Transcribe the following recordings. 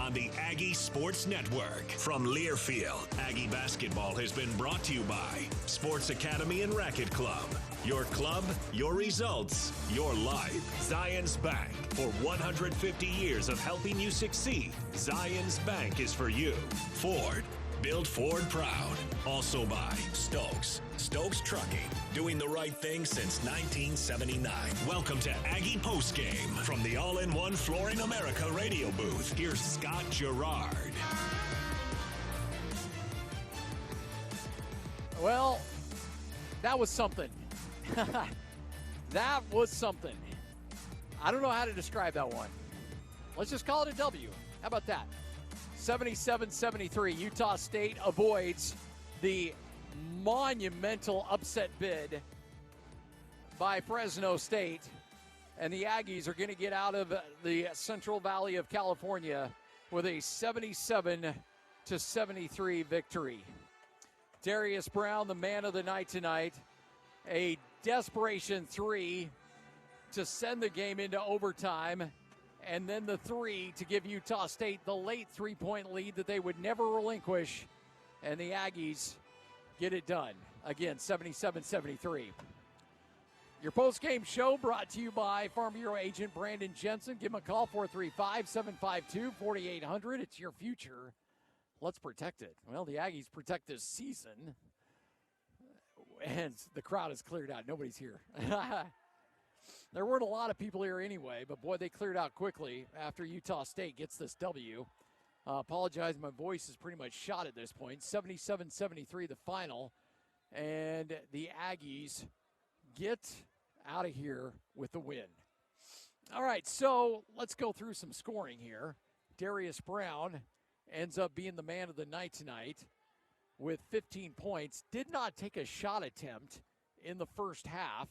on the Aggie Sports Network. From Learfield, Aggie basketball has been brought to you by Sports Academy and Racket Club. Your club, your results, your life. Zions Bank. For 150 years of helping you succeed, Zions Bank is for you. Ford. Build Ford proud. Also by Stokes. Stokes Trucking. Doing the right thing since 1979. Welcome to Aggie Postgame. From the All-in-One Flooring America radio booth, here's Scott Gerard. Well, that was something. That was something. I don't know how to describe that one. Let's just call it a W. How about that? 77-73. Utah State avoids the monumental upset bid by Fresno State. And the Aggies are going to get out of the Central Valley of California with a 77-73 victory. Darius Brown, the man of the night tonight. A desperation three to send the game into overtime, and then the three to give Utah State the late three-point lead that they would never relinquish, and the Aggies get it done. Again, 77-73. Your post-game show brought to you by Farm Bureau agent Brandon Jensen. Give him a call, 435-752-4800. It's your future. Let's protect it. Well, the Aggies protect this season. And the crowd has cleared out. Nobody's here. There weren't a lot of people here anyway, but boy, they cleared out quickly after Utah State gets this W. Apologize, my voice is pretty much shot at this point. 77-73 the final, and the Aggies get out of here with the win. All right, so let's go through some scoring here. Darius Brown ends up being the man of the night tonight with 15 points. Did not take a shot attempt in the first half,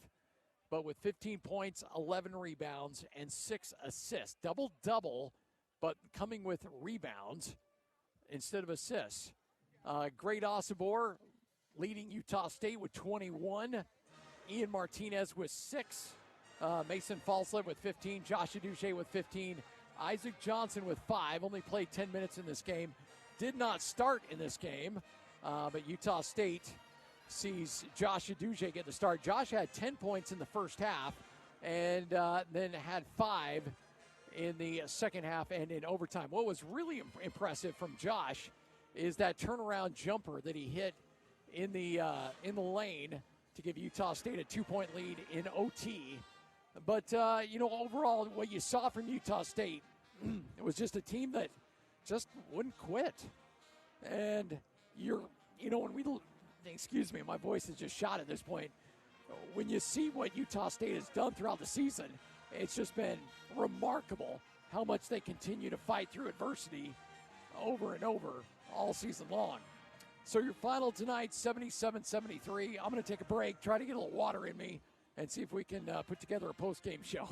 but with 15 points, 11 rebounds, and 6 assists. Double-double, but coming with rebounds instead of assists. Great Osibor leading Utah State with 21. Ian Martinez with 6. Mason Falslet with 15. Josh Aduche with 15. Isaac Johnson with 5. Only played 10 minutes in this game. Did not start in this game. But Utah State sees Josh Aduche get the start. Josh had 10 points in the first half and then had 5 in the second half and in overtime. What was really impressive from Josh is that turnaround jumper that he hit in the lane to give Utah State a 2-point lead in OT. But, overall, what you saw from Utah State, it was just a team that just wouldn't quit. And excuse me, my voice is just shot at this point. When you see what Utah State has done throughout the season, it's just been remarkable how much they continue to fight through adversity over and over all season long. So your final tonight, 77-73. I'm going to take a break, try to get a little water in me, and see if we can put together a post-game show.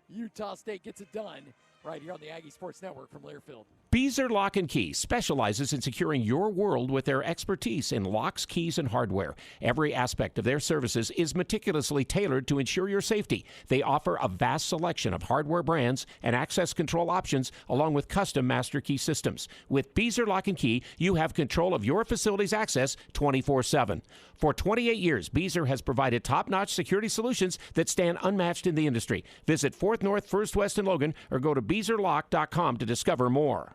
Utah State gets it done right here on the Aggie Sports Network from Learfield. Beazer Lock and Key specializes in securing your world with their expertise in locks, keys, and hardware. Every aspect of their services is meticulously tailored to ensure your safety. They offer a vast selection of hardware brands and access control options, along with custom master key systems. With Beazer Lock and Key, you have control of your facility's access 24/7. For 28 years, Beazer has provided top-notch security solutions that stand unmatched in the industry. Visit 4th North, 1st West, and Logan, or go to BeazerLock.com to discover more.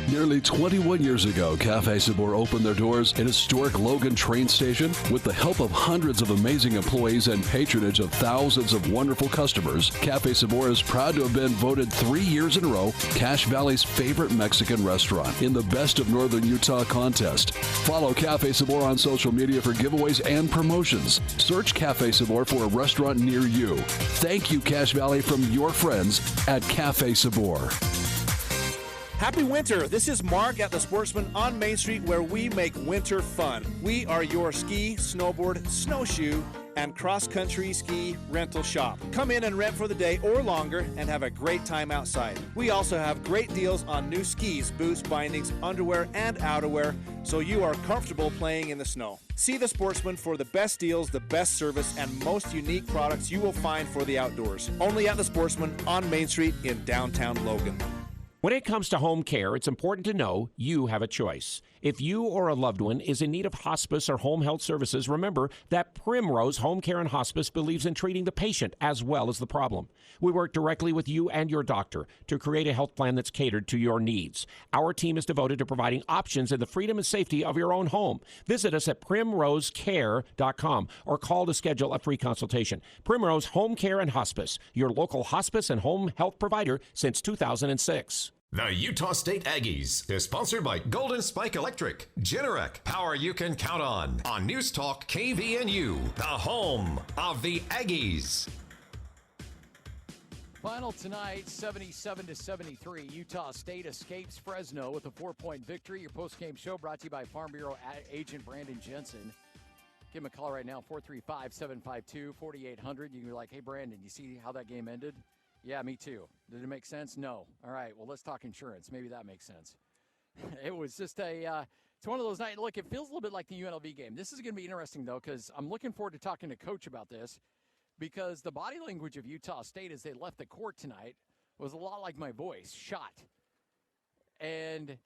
Nearly 21 years ago, Cafe Sabor opened their doors in historic Logan train station. With the help of hundreds of amazing employees and patronage of thousands of wonderful customers, Cafe Sabor is proud to have been voted 3 years in a row Cache Valley's favorite Mexican restaurant in the Best of Northern Utah contest. Follow Cafe Sabor on social media for giveaways and promotions. Search Cafe Sabor for a restaurant near you. Thank you, Cache Valley, from your friends at Cafe Sabor. Happy winter. This is Mark at the Sportsman on Main Street, where we make winter fun. We are your ski, snowboard, snowshoe, and cross-country ski rental shop. Come in and rent for the day or longer and have a great time outside. We also have great deals on new skis, boots, bindings, underwear, and outerwear, so you are comfortable playing in the snow. See the Sportsman for the best deals, the best service, and most unique products you will find for the outdoors. Only at the Sportsman on Main Street in downtown Logan. When it comes to home care, it's important to know you have a choice. If you or a loved one is in need of hospice or home health services, remember that Primrose Home Care and Hospice believes in treating the patient as well as the problem. We work directly with you and your doctor to create a health plan that's catered to your needs. Our team is devoted to providing options in the freedom and safety of your own home. Visit us at primrosecare.com or call to schedule a free consultation. Primrose Home Care and Hospice, your local hospice and home health provider since 2006. The Utah State Aggies is sponsored by Golden Spike Electric, Generac, power you can count on News Talk KVNU, the home of the Aggies. Final tonight, 77-73. Utah State escapes Fresno with a 4-point victory. Your post-game show brought to you by Farm Bureau agent Brandon Jensen. Give him a call right now, 435-752-4800. You can be like, hey, Brandon, you see how that game ended? Yeah, me too. Did it make sense? No. All right, well, let's talk insurance. Maybe that makes sense. It was just it's one of those nights. Look, it feels a little bit like the UNLV game. This is going to be interesting, though, because I'm looking forward to talking to Coach about this, because the body language of Utah State as they left the court tonight was a lot like my voice, shot. And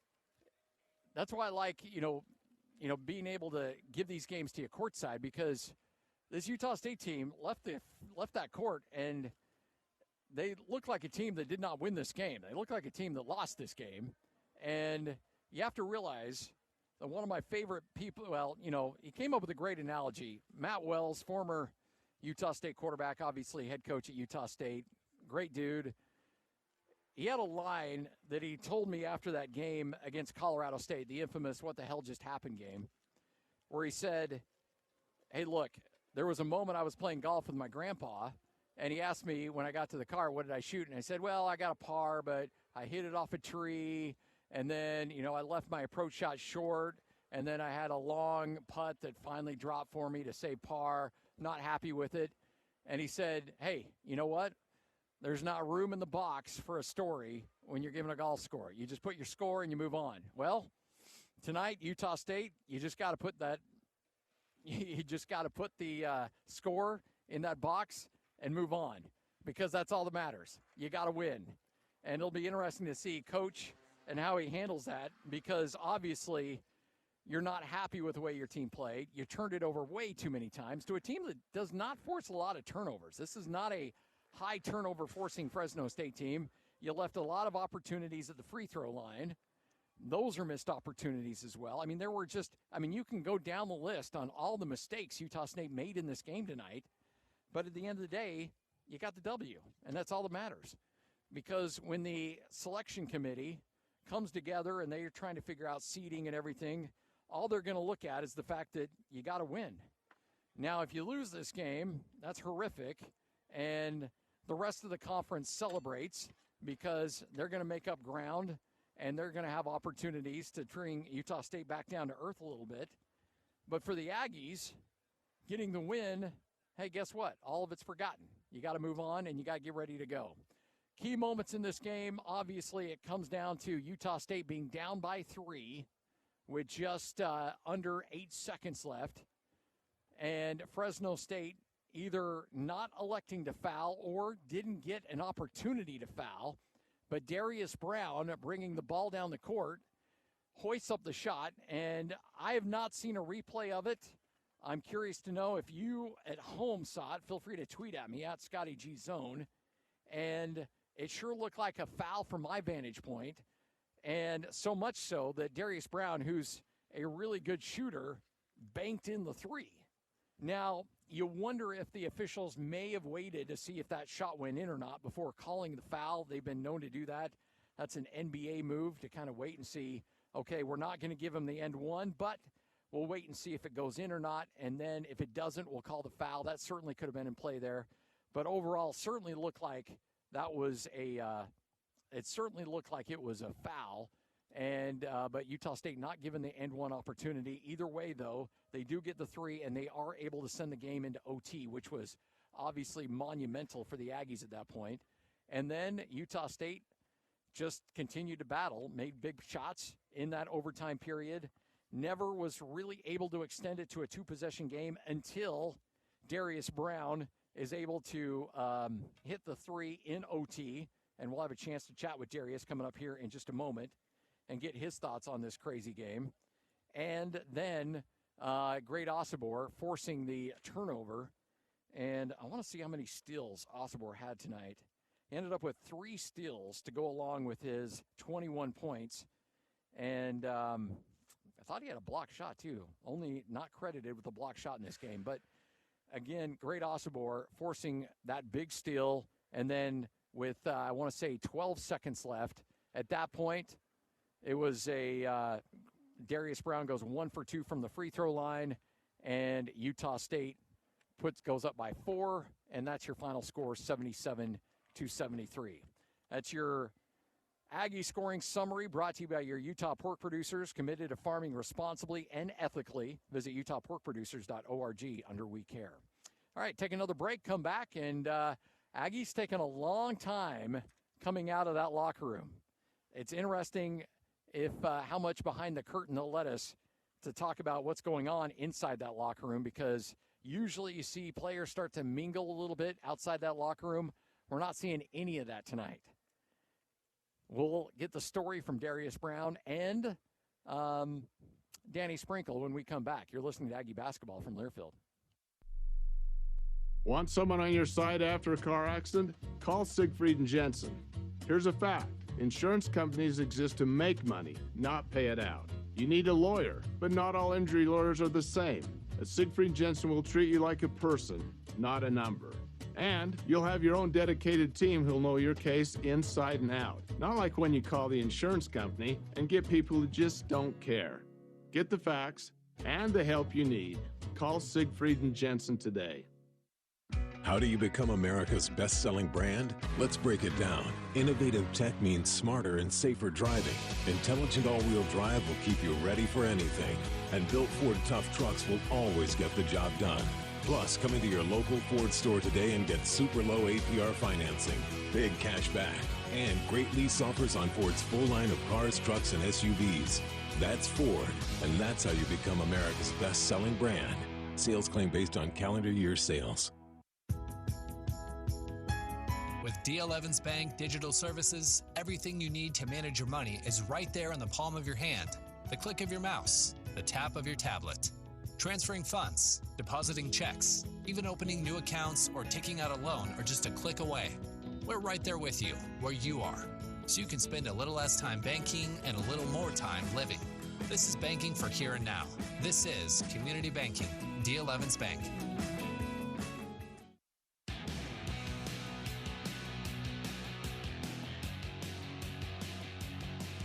that's why I like, being able to give these games to you courtside, because this Utah State team left that court and they look like a team that did not win this game. They look like a team that lost this game. And you have to realize that one of my favorite people, he came up with a great analogy. Matt Wells, former Utah State quarterback, obviously head coach at Utah State, great dude. He had a line that he told me after that game against Colorado State, the infamous what the hell just happened game, where he said, hey, look, there was a moment I was playing golf with my grandpa, and he asked me when I got to the car, what did I shoot? And I said, well, I got a par, but I hit it off a tree. And then, I left my approach shot short. And then I had a long putt that finally dropped for me to say par. Not happy with it. And he said, hey, you know what? There's not room in the box for a story when you're giving a golf score. You just put your score and you move on. Well, tonight, Utah State, you just got to put the score in that box and move on, because that's all that matters. You got to win. And it'll be interesting to see Coach and how he handles that, because obviously you're not happy with the way your team played. You turned it over way too many times to a team that does not force a lot of turnovers. This is not a high turnover forcing Fresno State team. You left a lot of opportunities at the free throw line. Those are missed opportunities as well. You can go down the list on all the mistakes Utah State made in this game tonight. But at the end of the day, you got the W, and that's all that matters. Because when the selection committee comes together and they're trying to figure out seeding and everything, all they're going to look at is the fact that you got to win. Now, if you lose this game, that's horrific, and the rest of the conference celebrates because they're going to make up ground and they're going to have opportunities to bring Utah State back down to earth a little bit. But for the Aggies, getting the win, hey, guess what? All of it's forgotten. You got to move on, and you got to get ready to go. Key moments in this game, obviously, it comes down to Utah State being down by 3 with just under 8 seconds left, and Fresno State either not electing to foul or didn't get an opportunity to foul, but Darius Brown, bringing the ball down the court, hoists up the shot, and I have not seen a replay of it. I'm curious to know if you at home saw it. Feel free to tweet at me at Scotty G Zone. And it sure looked like a foul from my vantage point. And so much so that Darius Brown, who's a really good shooter, banked in the 3. Now, you wonder if the officials may have waited to see if that shot went in or not before calling the foul. They've been known to do that. That's an NBA move to kind of wait and see, okay, we're not going to give him the end one, but we'll wait and see if it goes in or not, and then if it doesn't, we'll call the foul. That certainly could have been in play there. But overall, certainly looked like that was it certainly looked like it was a foul. And but Utah State not given the end one opportunity. Either way, though, they do get the 3, and they are able to send the game into OT, which was obviously monumental for the Aggies at that point. And then Utah State just continued to battle, made big shots in that overtime period. Never was really able to extend it to a 2-possession game until Darius Brown is able to hit the 3 in OT. and we'll have a chance to chat with Darius coming up here in just a moment and get his thoughts on this crazy game. And then Great Osobor forcing the turnover. And I want to see how many steals Osobor had tonight. He ended up with 3 steals to go along with his 21 points. And I thought he had a block shot, too. Only not credited with a block shot in this game. But, again, Great Osobor forcing that big steal. And then with, I want to say, 12 seconds left. At that point, it was a Darius Brown goes 1 for 2 from the free throw line. And Utah State goes up by 4. And that's your final score, 77-73. That's your Aggie scoring summary brought to you by your Utah pork producers committed to farming responsibly and ethically. Visit utahporkproducers.org under We Care. All right, take another break, come back, and Aggie's taken a long time coming out of that locker room. It's interesting if how much behind the curtain they'll let us to talk about what's going on inside that locker room, because usually you see players start to mingle a little bit outside that locker room. We're not seeing any of that tonight. We'll get the story from Darius Brown and Danny Sprinkle when we come back. You're listening to Aggie Basketball from Learfield. Want someone on your side after a car accident? Call Siegfried and Jensen. Here's a fact. Insurance companies exist to make money, not pay it out. You need a lawyer, but not all injury lawyers are the same. Siegfried Jensen will treat you like a person, not a number. And you'll have your own dedicated team who'll know your case inside and out. Not like when you call the insurance company and get people who just don't care. Get the facts and the help you need. Call Siegfried and Jensen today. How do you become America's best-selling brand? Let's break it down. Innovative tech means smarter and safer driving. Intelligent all-wheel drive will keep you ready for anything. And built Ford Tough trucks will always get the job done. Plus, come into your local Ford store today and get super low APR financing, big cash back, and great lease offers on Ford's full line of cars, trucks, and SUVs. That's Ford, and that's how you become America's best-selling brand. Sales claim based on calendar year sales. With D.L. Evans Bank Digital Services, everything you need to manage your money is right there in the palm of your hand, the click of your mouse, the tap of your tablet. Transferring funds, depositing checks, even opening new accounts or taking out a loan are just a click away. We're right there with you, where you are, so you can spend a little less time banking and a little more time living. This is banking for here and now. This is Community Banking, D.L. Evans Bank.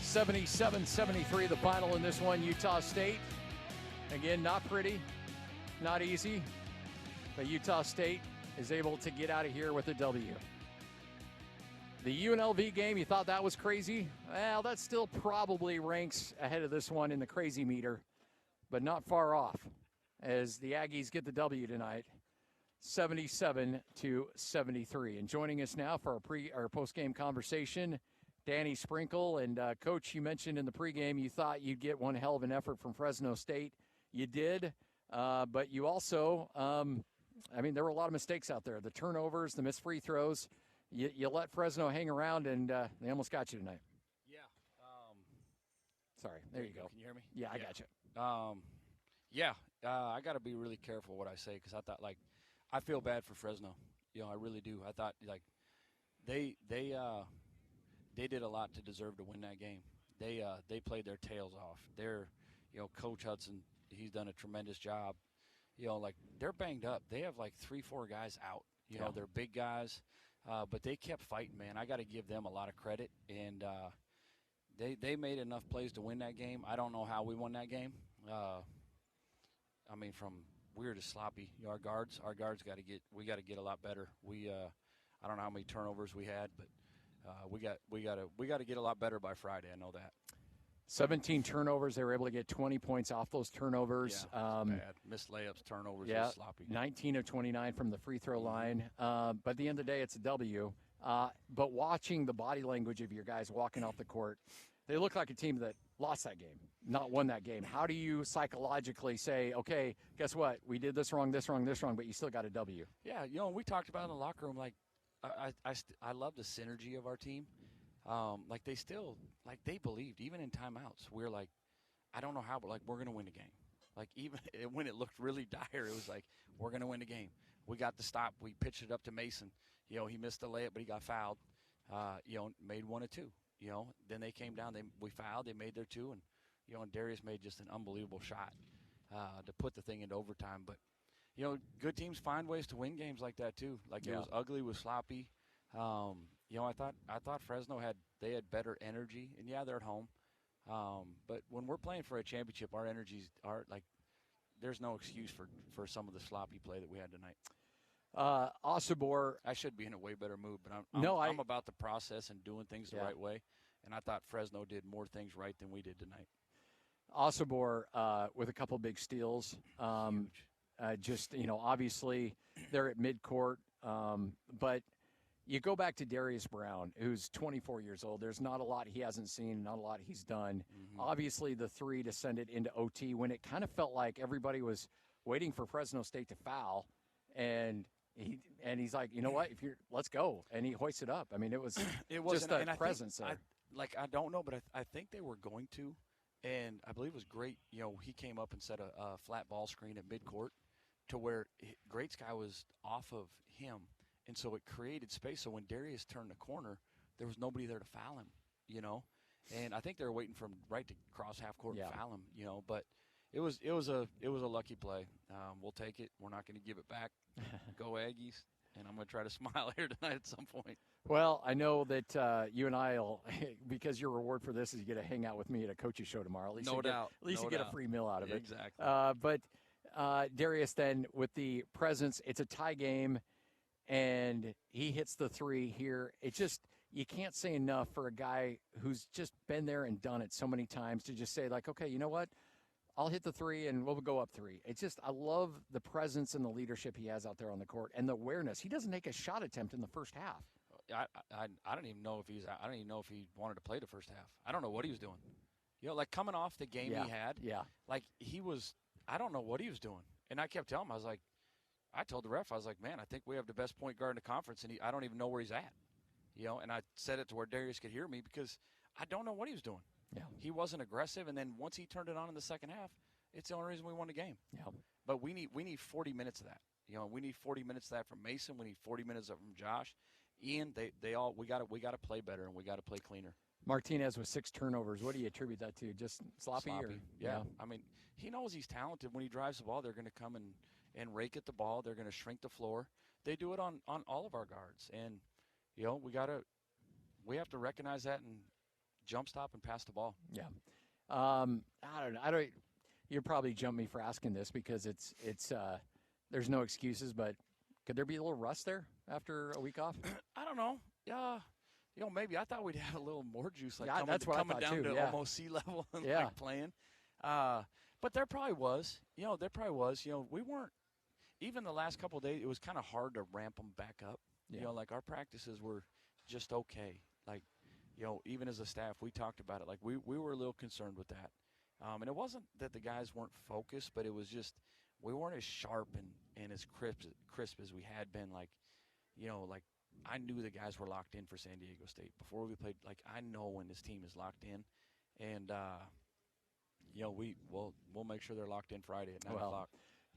(77-73) the final in this one. Utah State, again, not pretty, not easy, but Utah State is able to get out of here with a W. The UNLV game, you thought that was crazy? Well, that still probably ranks ahead of this one in the crazy meter, but not far off as the Aggies get the W tonight, 77-73. And joining us now for our post-game conversation, Danny Sprinkle. And Coach, you mentioned in the pregame you thought you'd get one hell of an effort from Fresno State. You did, but you also, there were a lot of mistakes out there. The turnovers, the missed free throws. You let Fresno hang around, and they almost got you tonight. Yeah. Sorry, there you go. Can you hear me? Yeah, I got you. I got to be really careful what I say, because I thought, I feel bad for Fresno. I really do. I thought, they did a lot to deserve to win that game. They played their tails off. Coach Hudson, he's done a tremendous job. They're banged up. They have 3-4 guys out. They're big guys, but they kept fighting, man. I got to give them a lot of credit, and they made enough plays to win that game. I don't know how we won that game. From weird to sloppy. Our guards got to get a lot better. I don't know how many turnovers we had, but we got to get a lot better by Friday. I know that. 17 turnovers. They were able to get 20 points off those turnovers. Yeah, bad. Missed layups, turnovers, was sloppy. 19 of 29 from the free throw line. But at the end of the day, it's a W. But watching the body language of your guys walking off the court, they look like a team that lost that game, not won that game. How do you psychologically say, okay, guess what? We did this wrong, but you still got a W? Yeah, we talked about in the locker room, I love the synergy of our team. Like they believed, even in timeouts. We're like, I don't know how, but like we're gonna win the game. Like even when it looked really dire, it was like we're gonna win the game. We got the stop. We pitched it up to Mason. He missed the layup, but he got fouled. Made 1 or 2. Then they came down. We fouled. They made their 2, and Darius made just an unbelievable shot to put the thing into overtime. But good teams find ways to win games like that too. Like it was ugly, it was sloppy. I thought Fresno had better energy, and they're at home. But when we're playing for a championship, our energies are like there's no excuse for some of the sloppy play that we had tonight. Osobor, I should be in a way better mood, but I'm about the process and doing things the right way. And I thought Fresno did more things right than we did tonight. Osobor with a couple big steals. Huge. Obviously they're at midcourt, but you go back to Darius Brown, who's 24 years old. There's not a lot he hasn't seen, not a lot he's done. Mm-hmm. Obviously the 3 to send it into OT when it kind of felt like everybody was waiting for Fresno State to foul, and he's like, you know what, let's go, and he hoists it up. I mean, it was just a presence there. I don't know, but I think they were going to, and I believe it was great. He came up and set a flat ball screen at midcourt to where Great Sky was off of him. And so it created space. So when Darius turned the corner, there was nobody there to foul him, And I think they were waiting for him right to cross half court and foul him, But it was a lucky play. We'll take it. We're not going to give it back. Go Aggies. And I'm going to try to smile here tonight at some point. Well, I know that you and I will, because your reward for this is you get to hang out with me at a coach's show tomorrow. At least no doubt. At least you get a free meal out of it. Exactly. But Darius, then with the presence, it's a tie game. And he hits the 3 here. It just, you can't say enough for a guy who's just been there and done it so many times to just say, like, okay, you know what? I'll hit the 3 and we'll go up 3. It's just, I love the presence and the leadership he has out there on the court and the awareness. He doesn't take a shot attempt in the first half. I don't even know if I don't even know if he wanted to play the first half. I don't know what he was doing. Like coming off the game he had. Yeah. Like I don't know what he was doing. And I kept telling him, I told the ref, I was like, man, I think we have the best point guard in the conference, and I don't even know where he's at. And I said it to where Darius could hear me because I don't know what he was doing. Yeah. He wasn't aggressive, and then once he turned it on in the second half, it's the only reason we won the game. Yeah. But we need 40 minutes of that. We need 40 minutes of that from Mason. We need 40 minutes of it from Josh. Ian, we got to play better, and we got to play cleaner. Martinez with 6 turnovers. What do you attribute that to? Just sloppy? Yeah. I mean, he knows he's talented. When he drives the ball, they're going to come and rake at the ball. They're going to shrink the floor. They do it on all of our guards. And, we have to recognize that and jump stop and pass the ball. Yeah. I don't know. You'll probably jump me for asking this because it's there's no excuses, but could there be a little rust there after a week off? I don't know. Yeah. Maybe I thought we'd have a little more juice, like coming down to almost sea level and like playing. But there probably was. We weren't. Even the last couple of days, it was kind of hard to ramp them back up. Yeah. Like our practices were just okay. Like, even as a staff, we talked about it. Like we were a little concerned with that. And it wasn't that the guys weren't focused, but it was just we weren't as sharp and as crisp as we had been. Like, like I knew the guys were locked in for San Diego State before we played. Like I know when this team is locked in, and we'll make sure they're locked in Friday at 9 o'clock.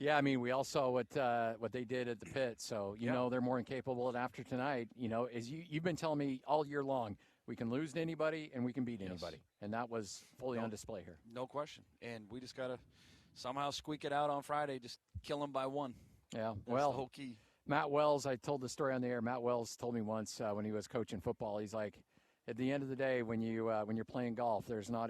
Yeah, I mean, we all saw what they did at the pit, so they're more than capable. And after tonight, as you've been telling me all year long, we can lose to anybody and we can beat anybody, and that was fully on display here. No question, and we just gotta somehow squeak it out on Friday. Just kill them by 1. Yeah, that's the whole key. Matt Wells, I told the story on the air. Matt Wells told me once when he was coaching football, he's like, at the end of the day, when you're playing golf, there's not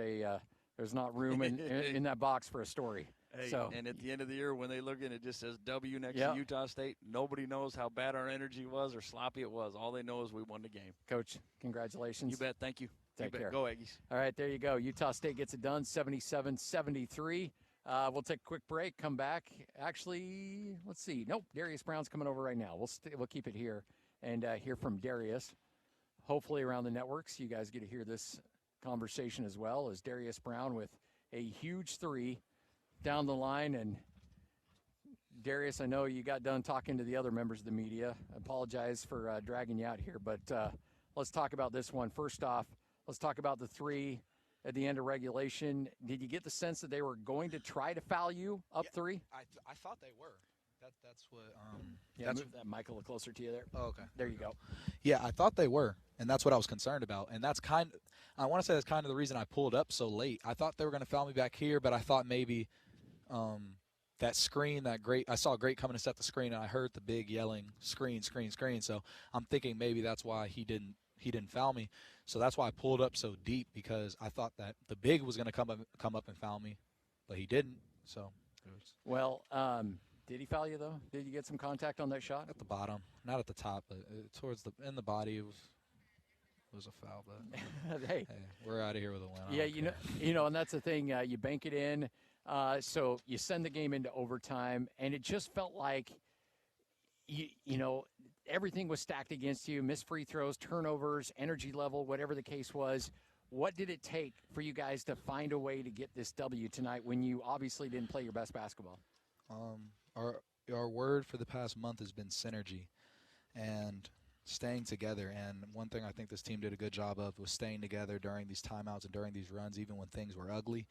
room in that box for a story. Hey, so, and at the end of the year, when they look and it just says W next to Utah State, nobody knows how bad our energy was or sloppy it was. All they know is we won the game. Coach, congratulations. You bet. Thank you. Take care. Go Aggies. All right, there you go. Utah State gets it done, 77-73. We'll take a quick break, come back. Actually, let's see. Nope, Darius Brown's coming over right now. We'll keep it here and hear from Darius. Hopefully around the networks, you guys get to hear this conversation as well as Darius Brown with a huge 3 down the line, and Darius, I know you got done talking to the other members of the media. I apologize for dragging you out here, but let's talk about this one. First off, let's talk about the three at the end of regulation. Did you get the sense that they were going to try to foul you up three? I thought they were. That's what. Move that mic a little closer to you there. Oh, okay. There you go. Yeah, I thought they were, and that's what I was concerned about. And that's I want to say that's kind of the reason I pulled up so late. I thought they were going to foul me back here, but I thought maybe that screen, I saw Great coming to set the screen, and I heard the big yelling, screen, screen, screen. So I'm thinking maybe that's why he didn't foul me. So that's why I pulled up so deep, because I thought that the big was going to come up and foul me, but he didn't. So. Well, did he foul you though? Did you get some contact on that shot? At the bottom, not at the top, but towards in the body. It was a foul, but hey, we're out of here with a win. Yeah, you know, and that's the thing. You bank it in, so you send the game into overtime, and it just felt like, you know, everything was stacked against you. Missed free throws, turnovers, energy level, whatever the case was. What did it take for you guys to find a way to get this W tonight when you obviously didn't play your best basketball? Our word for the past month has been synergy and staying together. And one thing I think this team did a good job of was staying together during these timeouts and during these runs, even when things were ugly.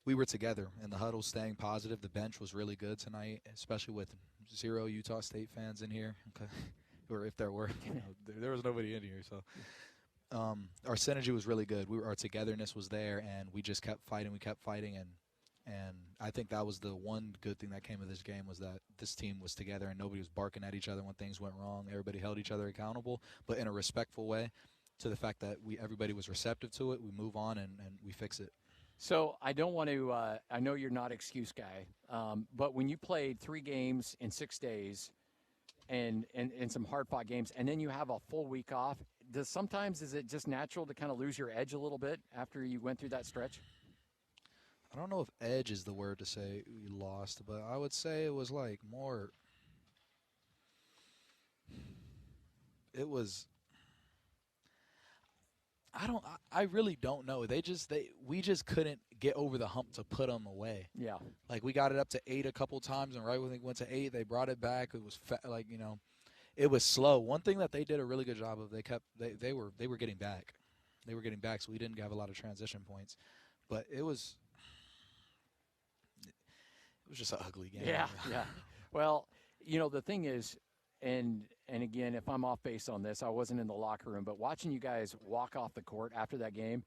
We were together in the huddle, staying positive. The bench was really good tonight, especially with 0 Utah State fans in here. Okay. Or if there were, there was nobody in here. So our synergy was really good. Our togetherness was there, and we just kept fighting. We kept fighting, and I think that was the one good thing that came of this game, was that this team was together and nobody was barking at each other when things went wrong. Everybody held each other accountable, but in a respectful way, to the fact that everybody was receptive to it. We move on and we fix it. So I don't want to I know you're not excuse guy, but when you played 3 games in 6 days and some hard-fought games, and then you have a full week off, is it just natural to kind of lose your edge a little bit after you went through that stretch? I don't know if edge is the word to say we lost, but I would say it was like more. It was. I really don't know. We just couldn't get over the hump to put them away. Yeah. Like, we got it up to 8 a couple times, and right when they went to 8, they brought it back. It was it was slow. One thing that they did a really good job of, they were getting back. They were getting back, so we didn't have a lot of transition points. But it was just an ugly game. Yeah. Well, you know, the thing is, and again, if I'm off base on this, I wasn't in the locker room, but watching you guys walk off the court after that game,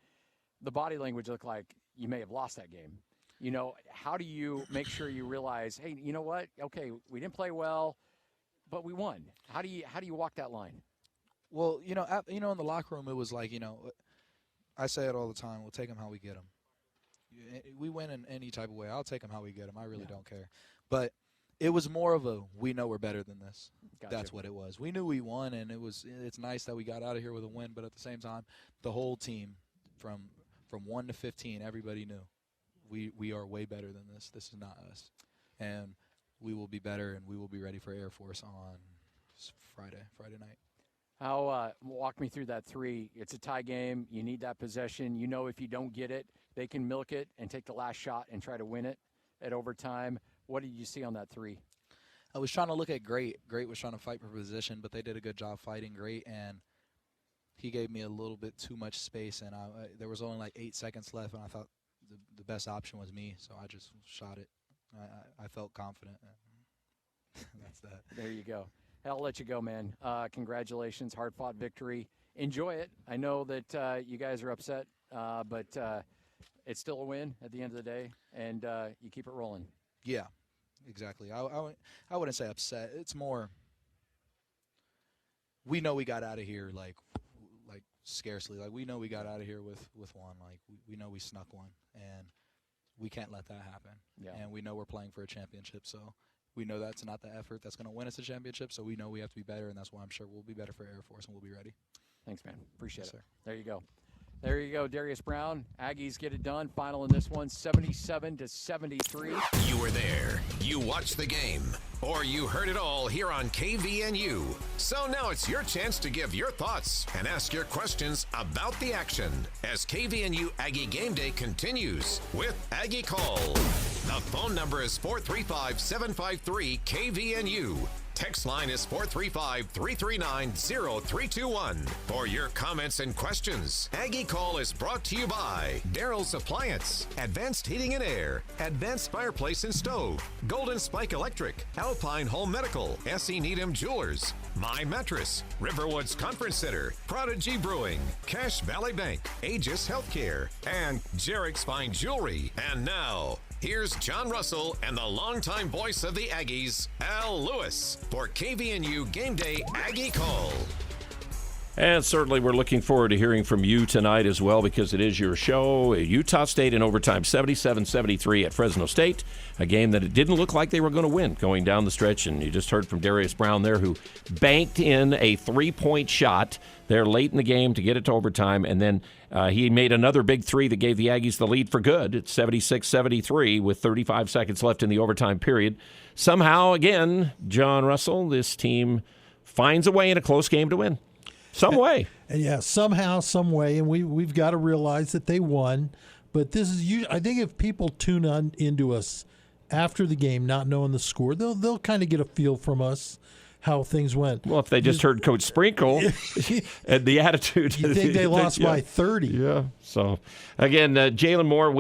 the body language looked like you may have lost that game. You know, how do you make sure you realize, hey, you know what? Okay, we didn't play well, but we won. How do you walk that line? Well, in the locker room, it was like, I say it all the time. We'll take them how we get them. We win in any type of way. I'll take them how we get them. I really don't care. But it was more of a, we know we're better than this. Gotcha. That's what it was. We knew we won, and it's nice that we got out of here with a win. But at the same time, the whole team, from 1 to 15, everybody knew we are way better than this. This is not us, and we will be better, and we will be ready for Air Force on Friday night. How walk me through that 3. It's a tie game. You need that possession. You know, if you don't get it, they can milk it and take the last shot and try to win it at overtime. What did you see on that 3? I was trying to look at Great. Great was trying to fight for position, but they did a good job fighting Great, and he gave me a little bit too much space, and there was only like 8 seconds left, and I thought the best option was me, so I just shot it. I felt confident. That's that. There you go. I'll let you go, man. Congratulations, hard-fought victory. Enjoy it. I know that you guys are upset, but it's still a win at the end of the day, and you keep it rolling. Yeah, exactly. I wouldn't say upset. It's more, we know we got out of here like scarcely. Like, we know we got out of here with one. Like, we know we snuck one, and we can't let that happen. Yeah. And we know we're playing for a championship, so we know that's not the effort that's going to win us a championship, so we know we have to be better, and that's why I'm sure we'll be better for Air Force, and we'll be ready. Thanks, man. Appreciate Yes, it. sir. There you go. There you go, Darius Brown. Aggies get it done. Final in this one, 77-73. You were there. You watched the game. or you heard it all here on KVNU. So now it's your chance to give your thoughts and ask your questions about the action as KVNU Aggie Game Day continues with Aggie Call. The phone number is 435-753-KVNU. Text line is 435-339-0321 for your comments and questions. Aggie Call is brought to you by Daryl's Appliance, Advanced Heating and Air, Advanced Fireplace and Stove, Golden Spike Electric, Alpine Home Medical, S.E. Needham Jewelers, My Mattress, Riverwoods Conference Center, Prodigy Brewing, Cash Valley Bank, Aegis Healthcare, and Jarek's Fine Jewelry. And now, here's John Russell and the longtime voice of the Aggies, Al Lewis, for KVNU Game Day Aggie Call. And certainly we're looking forward to hearing from you tonight as well, because it is your show. Utah State in overtime, 77-73 at Fresno State, a game that it didn't look like they were going to win going down the stretch. And you just heard from Darius Brown there, who banked in a three-point shot there late in the game to get it to overtime. And then he made another big three that gave the Aggies the lead for good at 76-73 with 35 seconds left in the overtime period. Somehow, again, John Russell, this team finds a way in a close game to win. Some way. And yeah, somehow, some way, and we've got to realize that they won. But this is, I think, if people tune into us after the game, not knowing the score, they'll kind of get a feel from us how things went. Well, if they just heard Coach Sprinkle and the attitude, you think they lost by 30? Yeah. So again, Jalen Moore,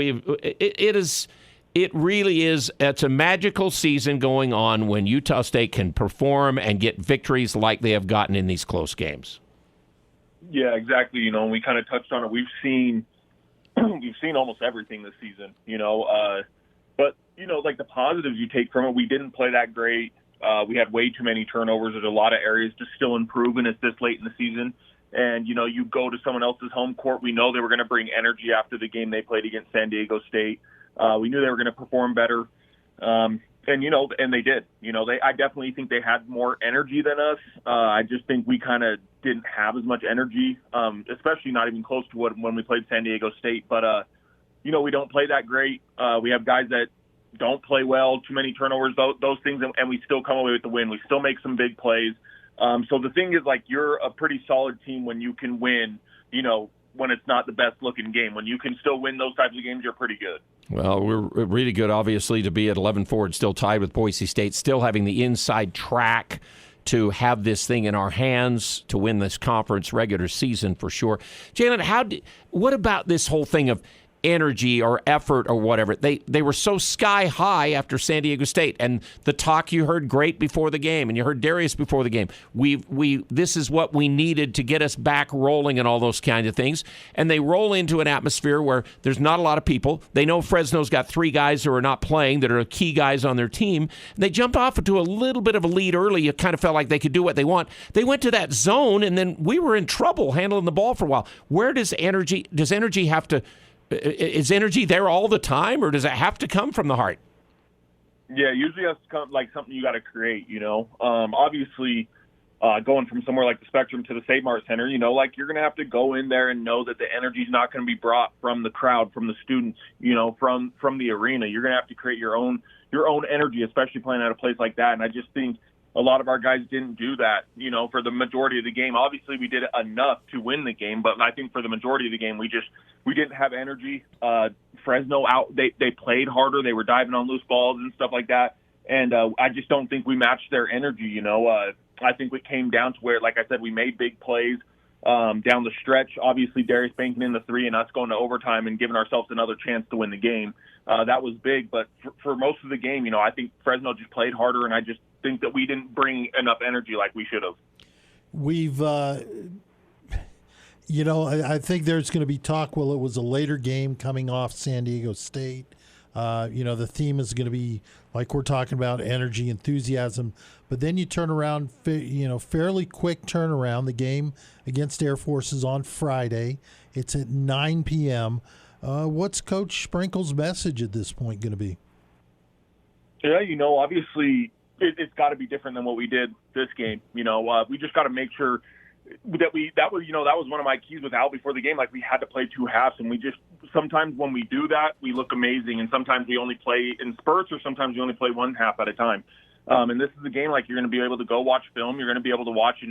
it really is. It's a magical season going on when Utah State can perform and get victories like they have gotten in these close games. Yeah, exactly. You know, and we kind of touched on it. We've seen almost everything this season, but, like the positives you take from it, we didn't play that great. We had way too many turnovers. There's a lot of areas to still improve, and it's this late in the season. And, you go to someone else's home court. We know they were going to bring energy after the game they played against San Diego State. We knew they were going to perform better. And they did. I definitely think they had more energy than us. I just think we kind of didn't have as much energy, especially not even close to when we played San Diego State. But, we don't play that great. We have guys that don't play well, too many turnovers, those things, and we still come away with the win. We still make some big plays. So the thing is, you're a pretty solid team when you can win, when it's not the best-looking game. When you can still win those types of games, you're pretty good. Well, we're really good, obviously, to be at 11-4, still tied with Boise State, still having the inside track to have this thing in our hands to win this conference regular season for sure. Jalen, what about this whole thing of energy or effort or whatever? They were so sky high after San Diego State, and the talk you heard great before the game, and you heard Darius before the game. This is what we needed to get us back rolling and all those kinds of things. And they roll into an atmosphere where there's not a lot of people. They know Fresno's got three guys who are not playing that are key guys on their team. And they jumped off into a little bit of a lead early. It kind of felt like they could do what they want. They went to that zone, and then we were in trouble handling the ball for a while. Where does energy have to? Is energy there all the time, or does it have to come from the heart? Yeah, usually it has to come like something you got to create, Obviously, going from somewhere like the Spectrum to the State Mart Center, you're going to have to go in there and know that the energy is not going to be brought from the crowd, from the students, from the arena. You're going to have to create your own energy, especially playing at a place like that. And I just think a lot of our guys didn't do that, for the majority of the game. Obviously, we did enough to win the game, but I think for the majority of the game, we didn't have energy. Fresno they played harder. They were diving on loose balls and stuff like that. And I just don't think we matched their energy, I think it came down to where, like I said, we made big plays down the stretch. Obviously, Darius banking in the three and us going to overtime and giving ourselves another chance to win the game. That was big. But for most of the game, I think Fresno just played harder, and I just think that we didn't bring enough energy like we should have. We've, I think there's going to be talk, well, it was a later game coming off San Diego State. The theme is going to be, like we're talking about, energy, enthusiasm. But then you turn around, fairly quick turnaround. The game against Air Force is on Friday. It's at 9 p.m. What's Coach Sprinkle's message at this point going to be? Yeah, obviously it's got to be different than what we did this game. We just got to make sure that was one of my keys with Al before the game. Like, we had to play two halves, and we just sometimes when we do that, we look amazing, and sometimes we only play in spurts, or sometimes we only play one half at a time. And this is a game like you're going to be able to go watch film. You're going to be able to watch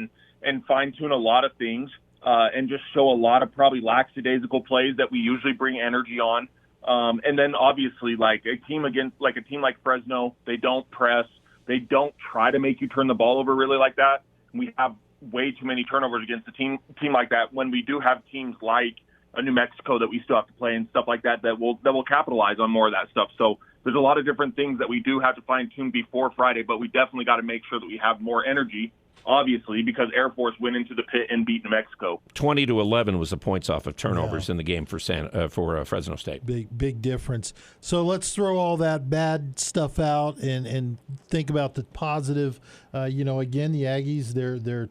and fine-tune a lot of things and just show a lot of probably lackadaisical plays that we usually bring energy on. And then obviously like a team like Fresno, they don't press. They don't try to make you turn the ball over really like that. We have way too many turnovers against a team like that when we do have teams like a New Mexico that we still have to play and stuff like that will capitalize on more of that stuff. So there's a lot of different things that we do have to fine-tune before Friday, but we definitely got to make sure that we have more energy, obviously, because Air Force went into the pit and beat New Mexico. 20-11 was the points off of turnovers in the game for Fresno State. Big difference. So let's throw all that bad stuff out and think about the positive. Again, the Aggies, they're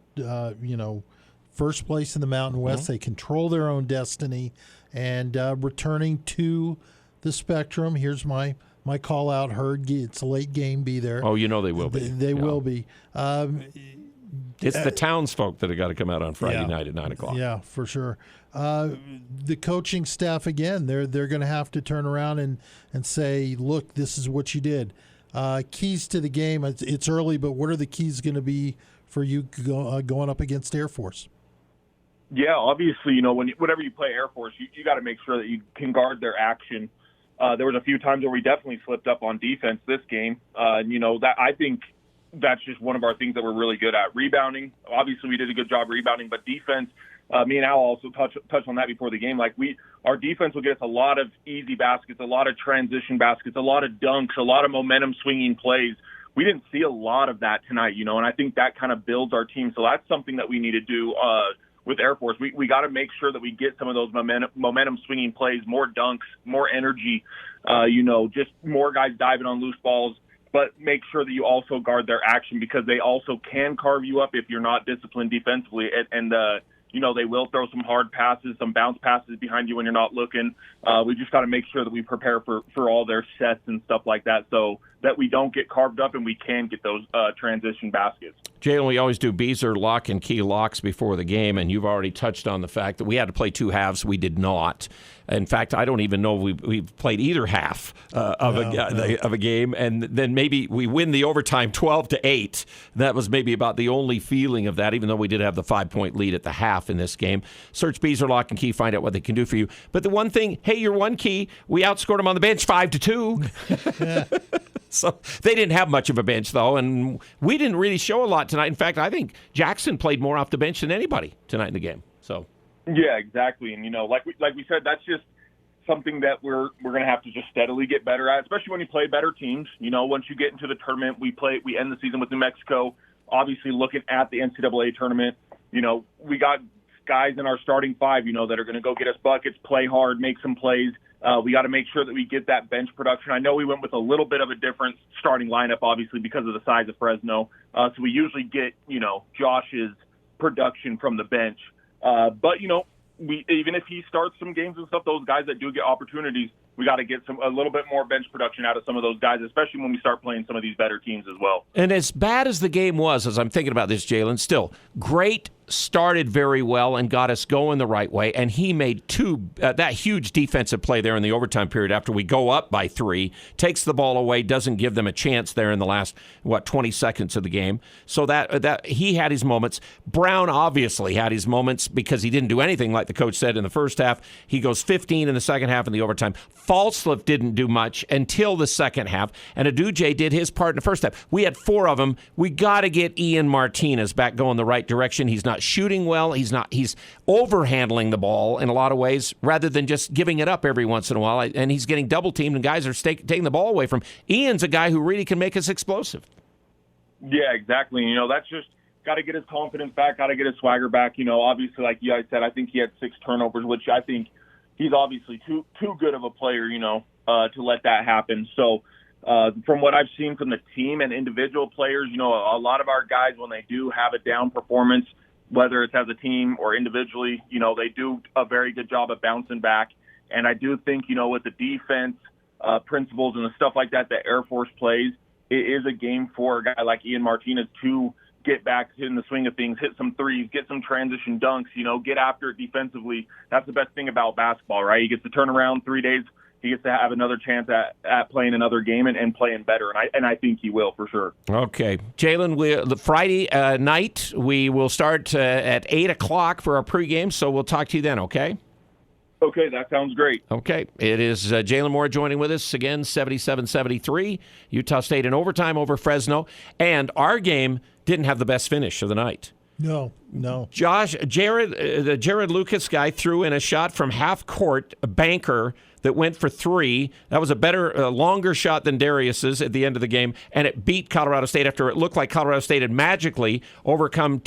first place in the Mountain West. Mm-hmm. They control their own destiny, and returning to the Spectrum. Here's my call out. Herd, it's a late game. Be there. Oh, they will be. They will be. It's the townsfolk that have got to come out on Friday night at 9:00. Yeah, for sure. The coaching staff, again, they're going to have to turn around and say, look, this is what you did. Keys to the game. It's early, but what are the keys going to be for you going up against Air Force? Yeah, obviously, whenever you play Air Force, you got to make sure that you can guard their action. There was a few times where we definitely slipped up on defense this game. That I think that's just one of our things that we're really good at. Rebounding, obviously we did a good job rebounding, but defense, me and Al also touched on that before the game. Our defense will get us a lot of easy baskets, a lot of transition baskets, a lot of dunks, a lot of momentum swinging plays. We didn't see a lot of that tonight, and I think that kind of builds our team. So that's something that we need to do with Air Force. We got to make sure that we get some of those momentum swinging plays, more dunks, more energy, just more guys diving on loose balls, but make sure that you also guard their action because they also can carve you up if you're not disciplined defensively. And they will throw some hard passes, some bounce passes behind you when you're not looking. We just got to make sure that we prepare for all their sets and stuff like that so that we don't get carved up and we can get those transition baskets. Jalen, we always do Beezer lock and key locks before the game, and you've already touched on the fact that we had to play two halves. We did not. In fact, I don't even know we've played either half of a game, and then maybe we win the overtime 12-8. That was maybe about the only feeling of that, even though we did have the 5-point lead at the half in this game. Search Beezer lock and key, find out what they can do for you. But the one thing, hey, your one key, we outscored them on the bench 5-2. So they didn't have much of a bench, though, and we didn't really show a lot tonight. In fact, I think Jackson played more off the bench than anybody tonight in the game. So, yeah, exactly. And, like we said, that's just something that we're going to have to just steadily get better at, especially when you play better teams. Once you get into the tournament, we end the season with New Mexico. Obviously, looking at the NCAA tournament, we got guys in our starting five, that are going to go get us buckets, play hard, make some plays. We got to make sure that we get that bench production. I know we went with a little bit of a different starting lineup, obviously, because of the size of Fresno. So we usually get, Josh's production from the bench. But, even if he starts some games and stuff, those guys that do get opportunities, we got to get a little bit more bench production out of some of those guys, especially when we start playing some of these better teams as well. And as bad as the game was, as I'm thinking about this, Jalen, still great, started very well and got us going the right way. And he made that huge defensive play there in the overtime period after we go up by 3, takes the ball away, doesn't give them a chance there in the last, 20 seconds of the game. So that he had his moments. Brown obviously had his moments because he didn't do anything like the coach said in the first half. He goes 15 in the second half in the overtime. Falsliff didn't do much until the second half, and Aduje did his part in the first half. We had 4 of them. We got to get Ian Martinez back going the right direction. He's not shooting well. He's overhandling the ball in a lot of ways rather than just giving it up every once in a while, and he's getting double-teamed, and guys are taking the ball away from him. Ian's a guy who really can make us explosive. Yeah, exactly. That's just got to get his confidence back, got to get his swagger back. Obviously, like you guys said, I think he had 6 turnovers, which I think he's obviously too good of a player, to let that happen. So from what I've seen from the team and individual players, a lot of our guys, when they do have a down performance, whether it's as a team or individually, they do a very good job of bouncing back. And I do think, with the defense principles and the stuff like that Air Force plays, it is a game for a guy like Ian Martinez to get back in the swing of things, hit some threes, get some transition dunks, get after it defensively. That's the best thing about basketball, right? He gets to turn around 3 days, He gets to have another chance at playing another game and playing better, and I think he will for sure. Okay. Jalen, the Friday night, we will start at 8 o'clock for our pregame, so we'll talk to you then, okay? Okay, that sounds great. Okay. It is Jalen Moore joining with us again, 77-73. Utah State in overtime over Fresno. And our game didn't have the best finish of the night. No. The Jared Lucas guy threw in a shot from half court, a banker that went for 3. That was a longer shot than Darius's at the end of the game, and it beat Colorado State after it looked like Colorado State had magically overcome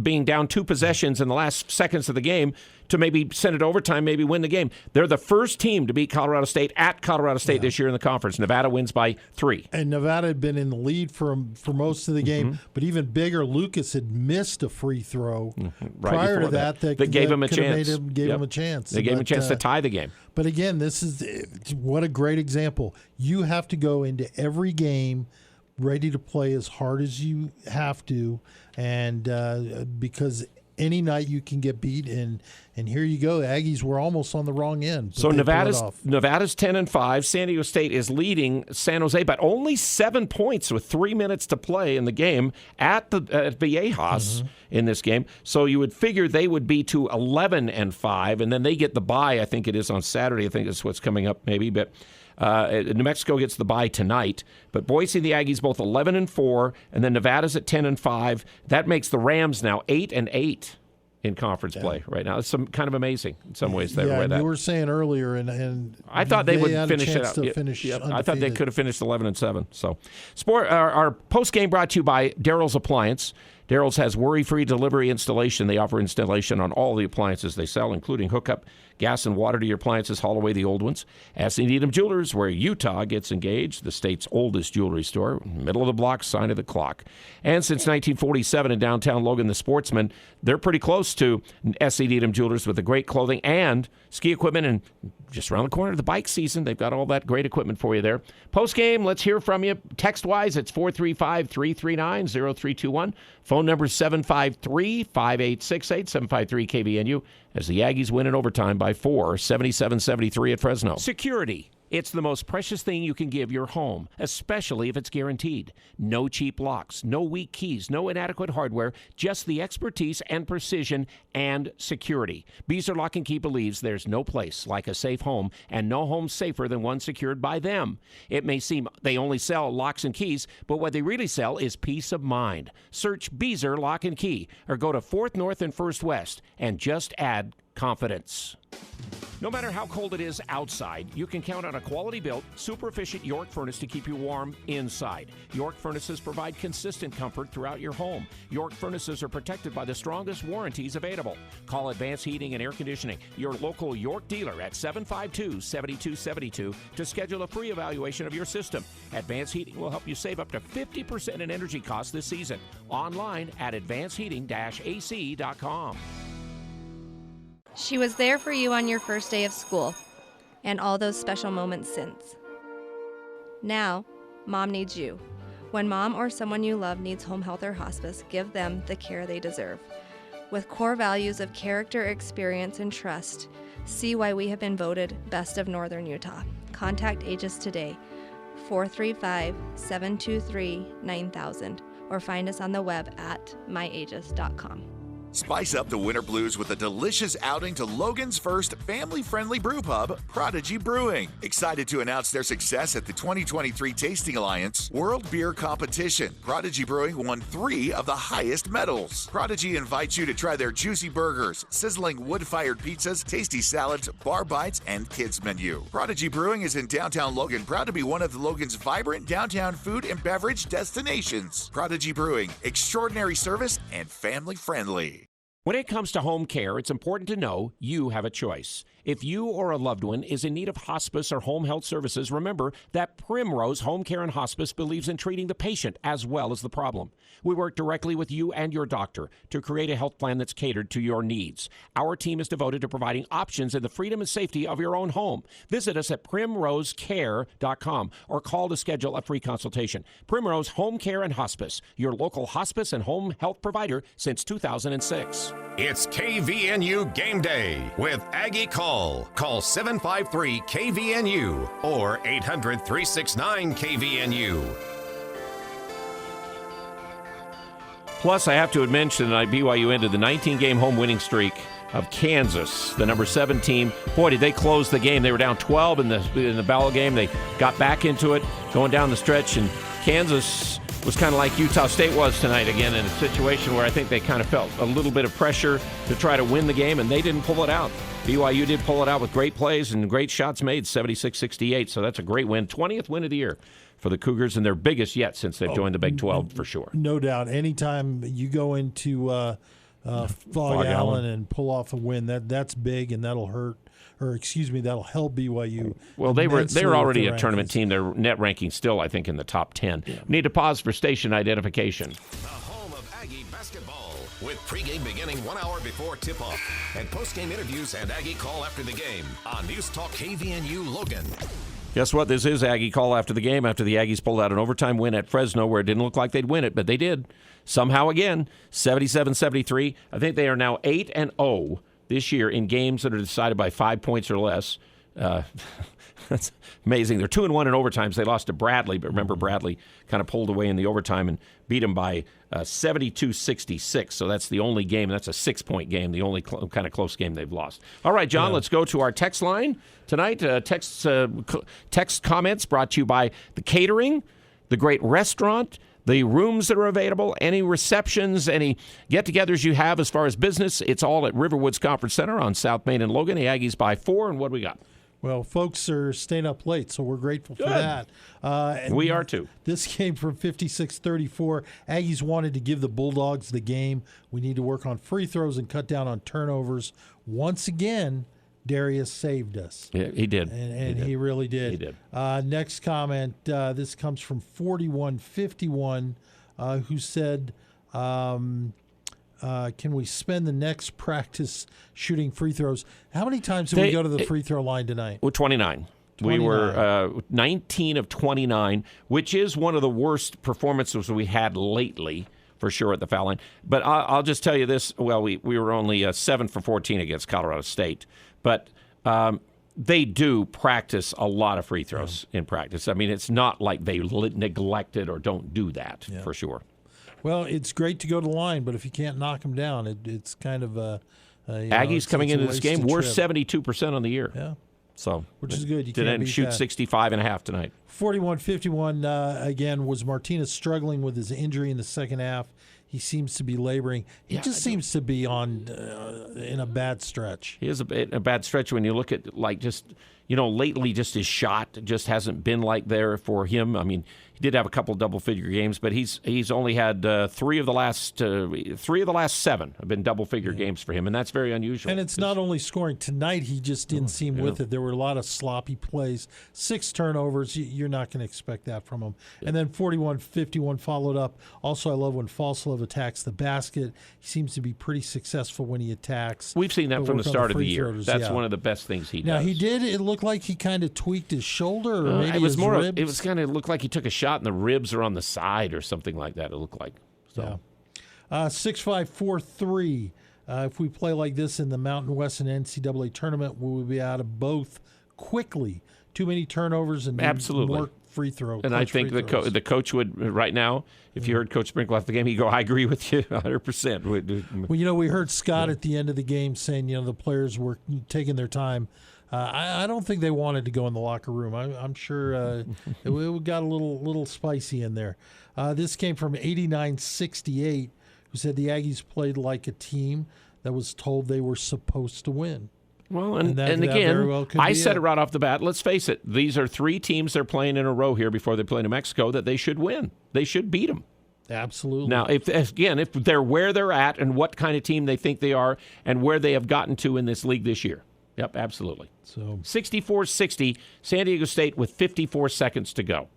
being down 2 possessions in the last seconds of the game to maybe send it to overtime, maybe win the game. They're the first team to beat Colorado State at Colorado State this year in the conference. Nevada wins by 3. And Nevada had been in the lead for most of the game, but even bigger, Lucas had missed a free throw prior to that gave him a chance. Gave him a chance. They gave him a chance to tie the game. But again, this is what a great example. You have to go into every game ready to play as hard as you have to, and because any night you can get beat, and here you go. The Aggies were almost on the wrong end. So Nevada's 10-5. San Diego State is leading San Jose, but only 7 points with 3 minutes to play in the game at Viejas in this game. So you would figure they would be to 11-5, and then they get the bye. I think it is on Saturday. I think that's what's coming up maybe, but. New Mexico gets the bye tonight, but Boise and the Aggies both 11-4, and then Nevada's at 10-5. That makes the Rams now 8-8 in conference play right now. It's kind of amazing in some ways. You were saying earlier, and I thought they would finish it out. I thought they could have finished 11-7. So, our post game brought to you by Daryl's Appliance. Daryl's has worry-free delivery installation. They offer installation on all the appliances they sell, including hookup, gas, and water to your appliances, haul away the old ones. S.E. Needham Jewelers, where Utah gets engaged, the state's oldest jewelry store, middle of the block, sign of the clock. And since 1947 in downtown Logan, the Sportsman, they're pretty close to S.E. Needham Jewelers with the great clothing and ski equipment, and just around the corner, the bike season. They've got all that great equipment for you there. Post-game, let's hear from you. Text-wise, it's 435-339-0321. Phone number 753-5868, 753-KVNU, as the Aggies win in overtime by 4, 77-73 at Fresno. Security. It's the most precious thing you can give your home, especially if it's guaranteed. No cheap locks, no weak keys, no inadequate hardware, just the expertise and precision and security. Beezer Lock and Key believes there's no place like a safe home, and no home safer than one secured by them. It may seem they only sell locks and keys, but what they really sell is peace of mind. Search Beezer Lock and Key or go to 4th North and 1st West and just add confidence. No matter how cold it is outside, you can count on a quality-built, super-efficient York furnace to keep you warm inside. York furnaces provide consistent comfort throughout your home. York furnaces are protected by the strongest warranties available. Call Advanced Heating and Air Conditioning, your local York dealer, at 752-7272 to schedule a free evaluation of your system. Advanced Heating will help you save up to 50% in energy costs this season. Online at advancedheating-ac.com. She was there for you on your first day of school, and all those special moments since. Now, Mom needs you. When Mom or someone you love needs home health or hospice, give them the care they deserve. With core values of character, experience, and trust, see why we have been voted Best of Northern Utah. Contact Agis today, 435-723-9000, or find us on the web at myagis.com. Spice up the winter blues with a delicious outing to Logan's first family-friendly brew pub, Prodigy Brewing. Excited to announce their success at the 2023 Tasting Alliance World Beer Competition. Prodigy Brewing won 3 of the highest medals. Prodigy invites you to try their juicy burgers, sizzling wood-fired pizzas, tasty salads, bar bites, and kids menu. Prodigy Brewing is in downtown Logan, proud to be one of Logan's vibrant downtown food and beverage destinations. Prodigy Brewing, extraordinary service and family-friendly. When it comes to home care, it's important to know you have a choice. If you or a loved one is in need of hospice or home health services, remember that Primrose Home Care and Hospice believes in treating the patient as well as the problem. We work directly with you and your doctor to create a health plan that's catered to your needs. Our team is devoted to providing options in the freedom and safety of your own home. Visit us at primrosecare.com or call to schedule a free consultation. Primrose Home Care and Hospice, your local hospice and home health provider since 2006. It's KVNU Game Day with Aggie Call. Basketball. Call 753-KVNU or 800-369-KVNU. Plus, I have to mention tonight, BYU ended the 19-game home winning streak of Kansas, the number 7 team. Boy, did they close the game. They were down 12 in the ball game. They got back into it, going down the stretch, and Kansas was kind of like Utah State was tonight again, in a situation where I think they kind of felt a little bit of pressure to try to win the game, and they didn't pull it out. BYU did pull it out with great plays and great shots made, 76-68, so that's a great win. 20th win of the year for the Cougars, and their biggest yet since they've joined the Big 12, for sure. No doubt. Anytime you go into Fog Allen and pull off a win, that's big, and that'll hurt. Or that'll help BYU. Well, they were already a tournament team. Their net ranking still, I think, in the top 10. Yeah. Need to pause for station identification. The home of Aggie basketball, with pregame beginning 1 hour before tip-off, and postgame interviews and Aggie call after the game on News Talk KVNU Logan. Guess what? This is Aggie call after the game, after the Aggies pulled out an overtime win at Fresno, where it didn't look like they'd win it, but they did. Somehow again, 77-73. I think they are now 8-0 this year in games that are decided by 5 points or less. That's amazing. They're 2-1 in overtimes. They lost to Bradley, but remember Bradley kind of pulled away in the overtime and beat them by 72-66. So that's the only game. That's a 6-point game, the only kind of close game they've lost. All right, John, let's go to our text line tonight. Text comments brought to you by the catering, the great restaurant, the rooms that are available, any receptions, any get-togethers you have as far as business. It's all at Riverwoods Conference Center on South Main and Logan. The Aggies by 4, and what do we got? Well, folks are staying up late, so we're grateful for that. And we are too. This came from 56-34. Aggies wanted to give the Bulldogs the game. We need to work on free throws and cut down on turnovers. Once again, Darius saved us. Yeah, he did. And he really did. He did. Next comment, this comes from 4151, who said, can we spend the next practice shooting free throws? How many times did we go to the free throw line tonight? Well, 29. We were 19 of 29, which is one of the worst performances we had lately, for sure, at the foul line. But I'll just tell you this. Well, we were only 7 for 14 against Colorado State. But they do practice a lot of free throws in practice. I mean, it's not like they neglect it or don't do that, for sure. Well, it's great to go to the line, but if you can't knock them down, it's kind of Aggies coming into this game, we're 72% on the year. Yeah. So, which is good. You didn't shoot 65.5 tonight. 41-51, again, was Martinez struggling with his injury in the second half. He seems to be laboring. He just seems to be on in a bad stretch. He is a bad stretch when you look at, lately just his shot just hasn't been like there for him. I mean, he did have a couple double-figure games, but he's only had 3 of the last 7 have been double-figure games for him, and that's very unusual. And it's not only scoring. Tonight he just didn't seem with it. There were a lot of sloppy plays, 6 turnovers. You're not going to expect that from him. Yeah. And then 41-51 followed up. Also, I love when Falslove attacks the basket. He seems to be pretty successful when he attacks. We've seen that from the start of the year. That's one of the best things he does. Now, he did. It looked like he kind of tweaked his shoulder or maybe it was his ribs. It was kind of looked like he took a shot and the ribs are on the side or something like that, it looked like. So. 6-5-4-3. If we play like this in the Mountain West and NCAA tournament, we will be out of both quickly. Too many turnovers and more free throws. And I think the coach would, right now, if you heard Coach Sprinkle after the game, he'd go, I agree with you 100%. Well, we heard Scott at the end of the game saying, the players were taking their time. I don't think they wanted to go in the locker room. I'm sure it got a little spicy in there. This came from 89-68, who said the Aggies played like a team that was told they were supposed to win. Well, and again, I said it right off the bat. Let's face it. These are 3 teams they're playing in a row here before they play New Mexico that they should win. They should beat them. Absolutely. Now, if they're where they're at and what kind of team they think they are and where they have gotten to in this league this year. Yep, absolutely. So 64-60, San Diego State with 54 seconds to go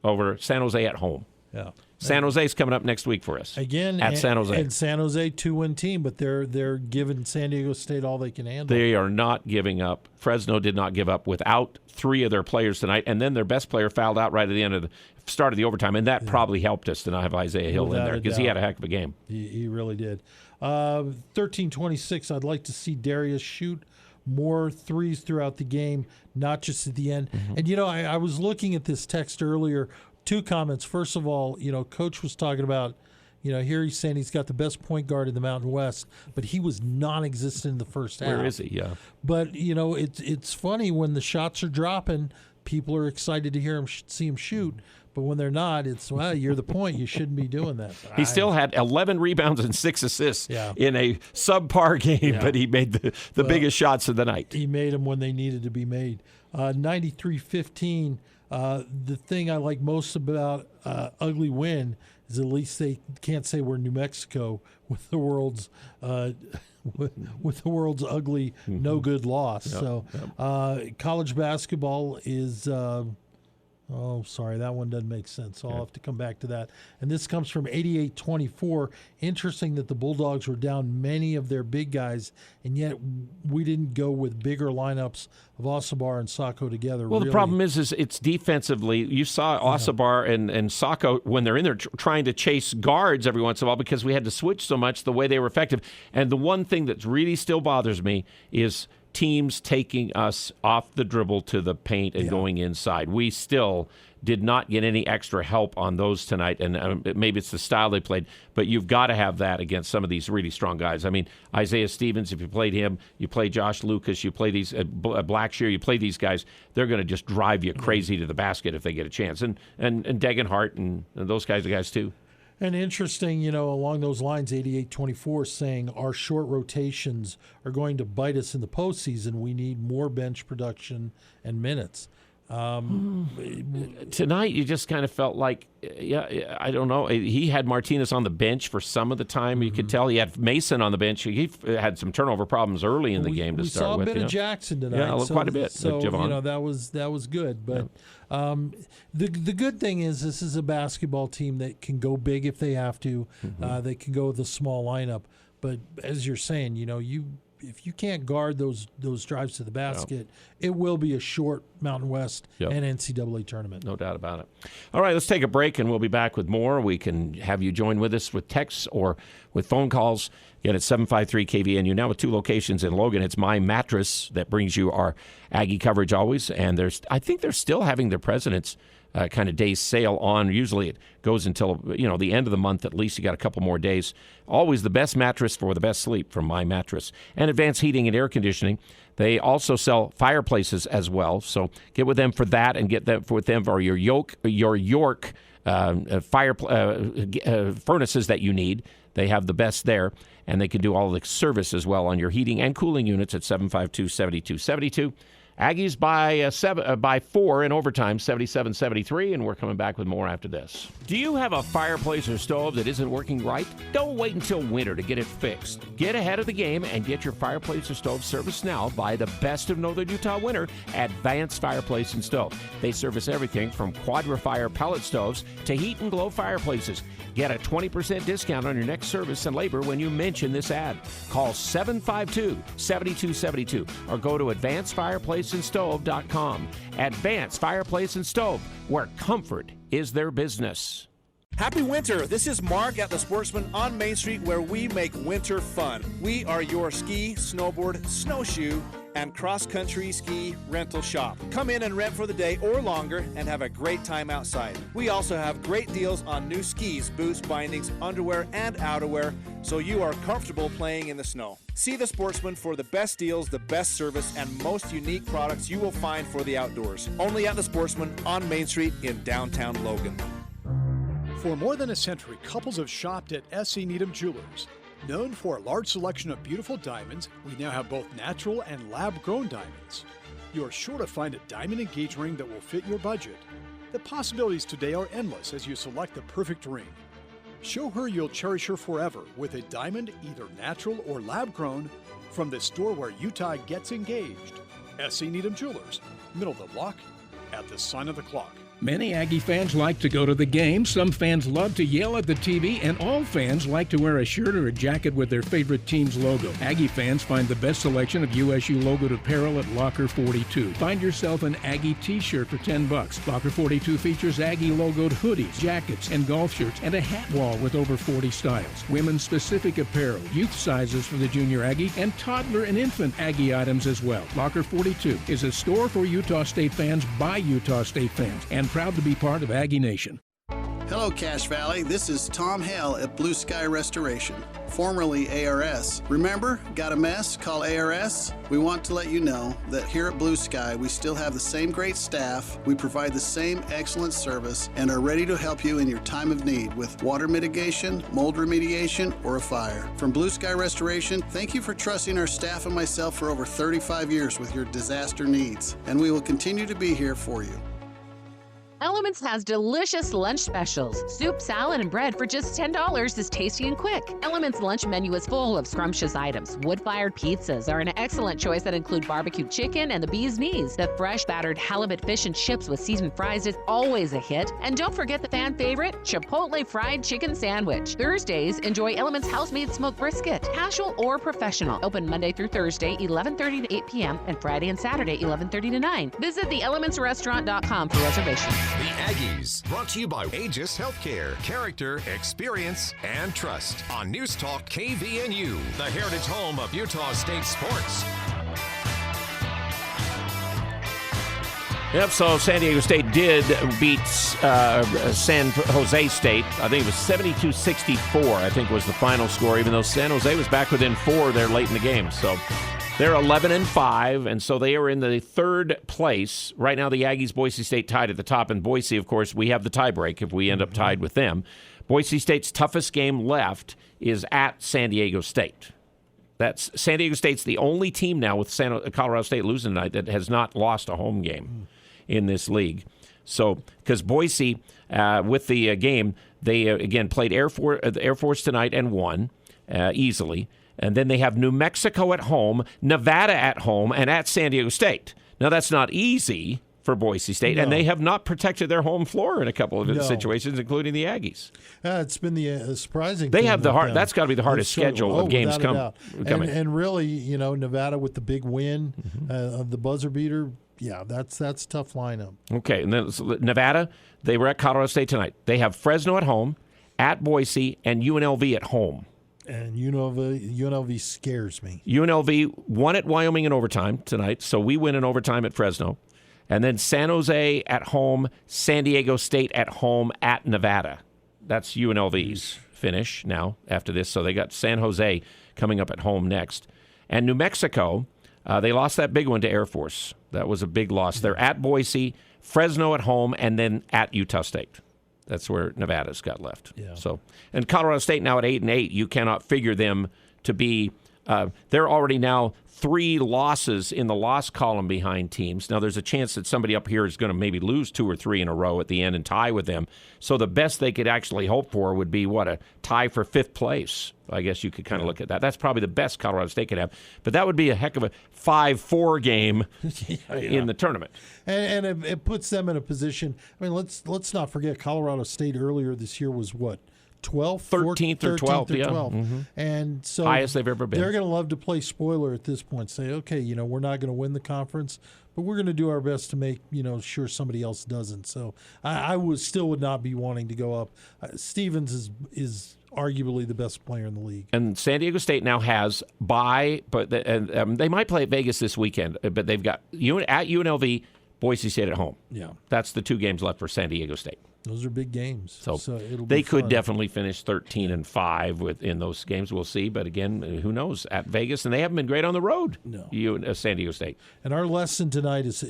over San Jose at home. Yeah. San Jose's coming up next week for us. Again, at San Jose. And San Jose, 2-win team, but they're giving San Diego State all they can handle. They are not giving up. Fresno did not give up without 3 of their players tonight, and then their best player fouled out right at the end of the start of the overtime, and that probably helped us to not have Isaiah Hill in there because he had a heck of a game. He really did. 13-26, I'd like to see Darius shoot more threes throughout the game, not just at the end. And, I was looking at this text earlier, 2 comments. First of all, Coach was talking about, here he's saying he's got the best point guard in the Mountain West, but he was non-existent in the first half. Where is he? Yeah. But, it's funny when the shots are dropping, people are excited to see him shoot. But when they're not, it's, you're the point. You shouldn't be doing that. He still had 11 rebounds and 6 assists in a subpar game, but he made the biggest shots of the night. He made them when they needed to be made. 93-15, the thing I like most about Ugly Win is at least they can't say we're New Mexico with the world's with the world's ugly, no good loss. College basketball is. Oh, sorry, that one doesn't make sense. So I'll have to come back to that. And this comes from 88-24. Interesting that the Bulldogs were down many of their big guys, and yet we didn't go with bigger lineups of Osabar and Sacco together. Well, the problem is it's defensively. You saw Osabar and Sacco when they're in there trying to chase guards every once in a while because we had to switch so much the way they were effective. And the one thing that really still bothers me is teams taking us off the dribble to the paint and going inside. We still did not get any extra help on those tonight, and maybe it's the style they played, but you've got to have that against some of these really strong guys. I mean, Isaiah Stevens, if you played him, you play Josh Lucas, you play these Blackshear, you play these guys, they're going to just drive you crazy to the basket if they get a chance. And Degenhart and those guys are guys too. And interesting, along those lines, 88-24 saying our short rotations are going to bite us in the postseason. We need more bench production and minutes. Tonight, you just kind of felt like, I don't know. He had Martinez on the bench for some of the time. You could tell he had Mason on the bench. He had some turnover problems early in the game to start with. We saw a bit of Jackson tonight. Yeah, quite a bit. So, that was good. But the good thing is this is a basketball team that can go big if they have to. They can go with a small lineup. But as you're saying, if you can't guard those drives to the basket, it will be a short Mountain West and NCAA tournament. No doubt about it. All right, let's take a break, and we'll be back with more. We can have you join with us with texts or with phone calls. Get at 753-KVNU. Now with 2 locations in Logan. It's My Mattress that brings you our Aggie coverage always. And I think they're still having their President's kind of days sale on. Usually it goes until the end of the month at least. You got a couple more days. Always the best mattress for the best sleep from My Mattress. And Advanced Heating and Air Conditioning. They also sell fireplaces as well. So get with them for that, and get them with them for your York furnaces that you need. They have the best there, and they can do all the service as well on your heating and cooling units at 752-7272. Aggies by 4 in overtime, 77-73, and we're coming back with more after this. Do you have a fireplace or stove that isn't working right? Don't wait until winter to get it fixed. Get ahead of the game and get your fireplace or stove serviced now by the best of Northern Utah winter, Advanced Fireplace and Stove. They service everything from Quadra-Fire pellet stoves to heat and glow fireplaces. Get a 20% discount on your next service and labor when you mention this ad. Call 752-7272 or go to advancedfireplaceandstove.com. Advanced Fireplace and Stove, where comfort is their business. Happy winter. This is Mark at the Sportsman on Main Street, where we make winter fun. We are your ski, snowboard, snowshoe, and cross-country ski rental shop. Come in and rent for the day or longer and have a great time outside. We also have great deals on new skis, boots, bindings, underwear, and outerwear, so you are comfortable playing in the snow. See the Sportsman for the best deals, the best service, and most unique products you will find for the outdoors. Only at the Sportsman on Main Street in downtown Logan. For more than a century, couples have shopped at S.C. Needham Jewelers. Known for a large selection of beautiful diamonds, we now have both natural and lab-grown diamonds. You are sure to find a diamond engagement ring that will fit your budget. The possibilities today are endless as you select the perfect ring. Show her you'll cherish her forever with a diamond, either natural or lab-grown, from the store where Utah gets engaged. S.C. Needham Jewelers, middle of the block, at the sign of the clock. Many Aggie fans like to go to the game, some fans love to yell at the TV, and all fans like to wear a shirt or a jacket with their favorite team's logo. Aggie fans find the best selection of USU logoed apparel at Locker 42. Find yourself an Aggie t-shirt for $10. Locker 42 features Aggie logoed hoodies, jackets, and golf shirts, and a hat wall with over 40 styles. Women's specific apparel, youth sizes for the junior Aggie, and toddler and infant Aggie items as well. Locker 42 is a store for Utah State fans by Utah State fans, and proud to be part of Aggie Nation. Hello, Cache Valley. This is Tom Hale at Blue Sky Restoration, formerly ARS. Remember, got a mess? Call ARS. We want to let you know that here at Blue Sky, we still have the same great staff, we provide the same excellent service, and are ready to help you in your time of need with water mitigation, mold remediation, or a fire. From Blue Sky Restoration, thank you for trusting our staff and myself for over 35 years with your disaster needs, and we will continue to be here for you. Elements has delicious lunch specials. Soup, salad, and bread for just $10 is tasty and quick. Elements' lunch menu is full of scrumptious items. Wood-fired pizzas are an excellent choice that include barbecue chicken and the bee's knees. The fresh battered halibut fish and chips with seasoned fries is always a hit. And don't forget the fan favorite, Chipotle fried chicken sandwich. Thursdays, enjoy Elements house-made smoked brisket, casual or professional. Open Monday through Thursday, 11:30 to 8 p.m. and Friday and Saturday, 11:30 to 9. Visit theelementsrestaurant.com for reservations. The Aggies, brought to you by Aegis Healthcare, character, experience, and trust. On News Talk KVNU, the heritage home of Utah State sports. Yep, so San Diego State did beat San Jose State. I think it was 72-64, I think was the final score, even though San Jose was back within 4 there late in the game. So they're 11-5, and so they are in the third place. Right now, the Aggies, Boise State tied at the top, and Boise, of course, we have the tiebreak if we end up tied with them. Boise State's toughest game left is at San Diego State. That's San Diego State's the only team now with Colorado State losing tonight that has not lost a home game in this league. So, because Boise, with the game, they again played Air Force tonight and won easily. And then they have New Mexico at home, Nevada at home, and at San Diego State. Now, that's not easy for Boise State, and they have not protected their home floor in a couple of situations, including the Aggies. It's been the surprising they thing have that's got to be the hardest schedule of games coming. And really, Nevada with the big win of the buzzer beater, that's a tough lineup. Okay, and then Nevada, they were at Colorado State tonight. They have Fresno at home, at Boise, and UNLV at home. And UNLV scares me. UNLV won at Wyoming in overtime tonight, so we win in overtime at Fresno. And then San Jose at home, San Diego State at home at Nevada. That's UNLV's finish now after this. So they got San Jose coming up at home next. And New Mexico, they lost that big one to Air Force. That was a big loss. They're at Boise, Fresno at home, and then at Utah State. That's where Nevada's got left. Yeah. So, and Colorado State now at 8-8. You cannot figure them to be. They're already now 3 losses in the loss column behind teams. Now, there's a chance that somebody up here is going to maybe lose 2 or 3 in a row at the end and tie with them. So the best they could actually hope for would be, a tie for 5th place. I guess you could kind of look at that. That's probably the best Colorado State could have. But that would be a heck of a 5-4 game in the tournament. And it puts them in a position. I mean, let's not forget Colorado State earlier this year was what? 12th, 13th or 12th, yeah. Mm-hmm. And so highest they've ever been. They're going to love to play spoiler at this point. Say, okay, we're not going to win the conference, but we're going to do our best to make sure somebody else doesn't. So I would not be wanting to go up. Stevens is arguably the best player in the league. And San Diego State now has bye, but they might play at Vegas this weekend. But they've got at UNLV, Boise State at home. Yeah, that's the 2 games left for San Diego State. Those are big games. So it'll they be could fun. definitely finish 13-5 within those games. We'll see. But again, who knows? At Vegas, and they haven't been great on the road. No. San Diego State. And our lesson tonight is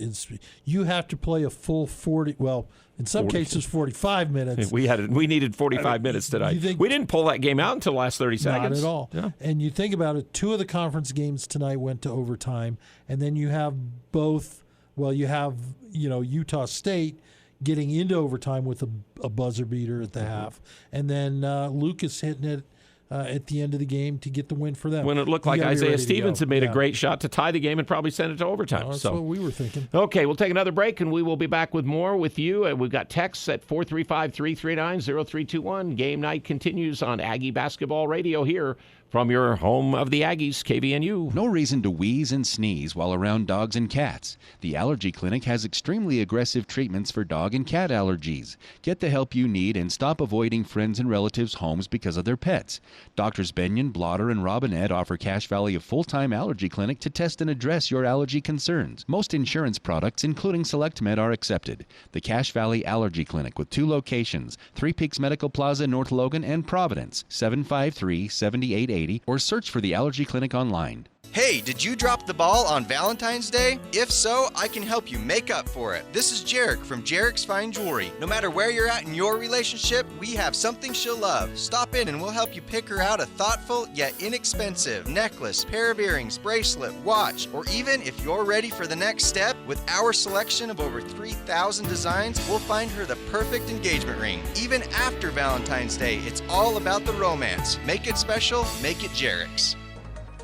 you have to play a full 40. Well, in some cases, 45 minutes. We needed 45 minutes tonight. We didn't pull that game out until the last 30 seconds. Not at all. Yeah. And you think about it, 2 of the conference games tonight went to overtime, and then you have both. Well, you have Utah State getting into overtime with a buzzer beater at the half, and then Lucas hitting it at the end of the game to get the win for them. When it looked like Isaiah Stevens had made a great shot to tie the game and probably send it to overtime. That's what we were thinking. Okay, we'll take another break, and we will be back with more with you. We've got texts at 435-339-0321. Game night continues on Aggie Basketball Radio here from your home of the Aggies, KVNU. No reason to wheeze and sneeze while around dogs and cats. The Allergy Clinic has extremely aggressive treatments for dog and cat allergies. Get the help you need and stop avoiding friends and relatives' homes because of their pets. Doctors Benyon, Blotter, and Robinette offer Cache Valley a full-time allergy clinic to test and address your allergy concerns. Most insurance products, including SelectMed, are accepted. The Cache Valley Allergy Clinic with 2 locations, Three Peaks Medical Plaza, North Logan, and Providence, 753-7880, or search for the Allergy Clinic online. Hey, did you drop the ball on Valentine's Day? If so, I can help you make up for it. This is Jarek from Jarek's Fine Jewelry. No matter where you're at in your relationship, we have something she'll love. Stop in and we'll help you pick her out a thoughtful yet inexpensive necklace, pair of earrings, bracelet, watch, or even if you're ready for the next step, with our selection of over 3,000 designs, we'll find her the perfect engagement ring. Even after Valentine's Day, it's all about the romance. Make it special, make it Jarek's.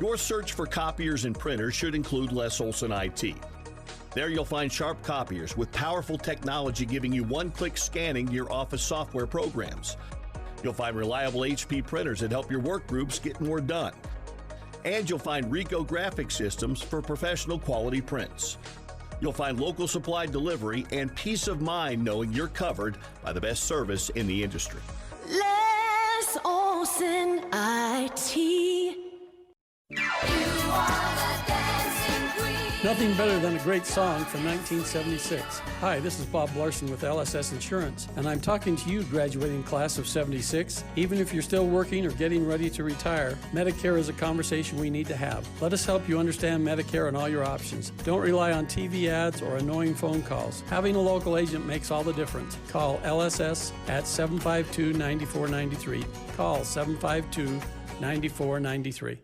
Your search for copiers and printers should include Les Olson IT. There you'll find sharp copiers with powerful technology giving you one-click scanning to your office software programs. You'll find reliable HP printers that help your work groups get more done. And you'll find Ricoh graphic systems for professional quality prints. You'll find local supply delivery and peace of mind knowing you're covered by the best service in the industry. Les Olson IT. Nothing better than a great song from 1976. Hi, this is Bob Larson with LSS Insurance, and I'm talking to you, graduating class of 76. Even if you're still working or getting ready to retire, Medicare is a conversation we need to have. Let us help you understand Medicare and all your options. Don't rely on TV ads or annoying phone calls. Having a local agent makes all the difference. Call LSS at 752-9493. Call 752-9493.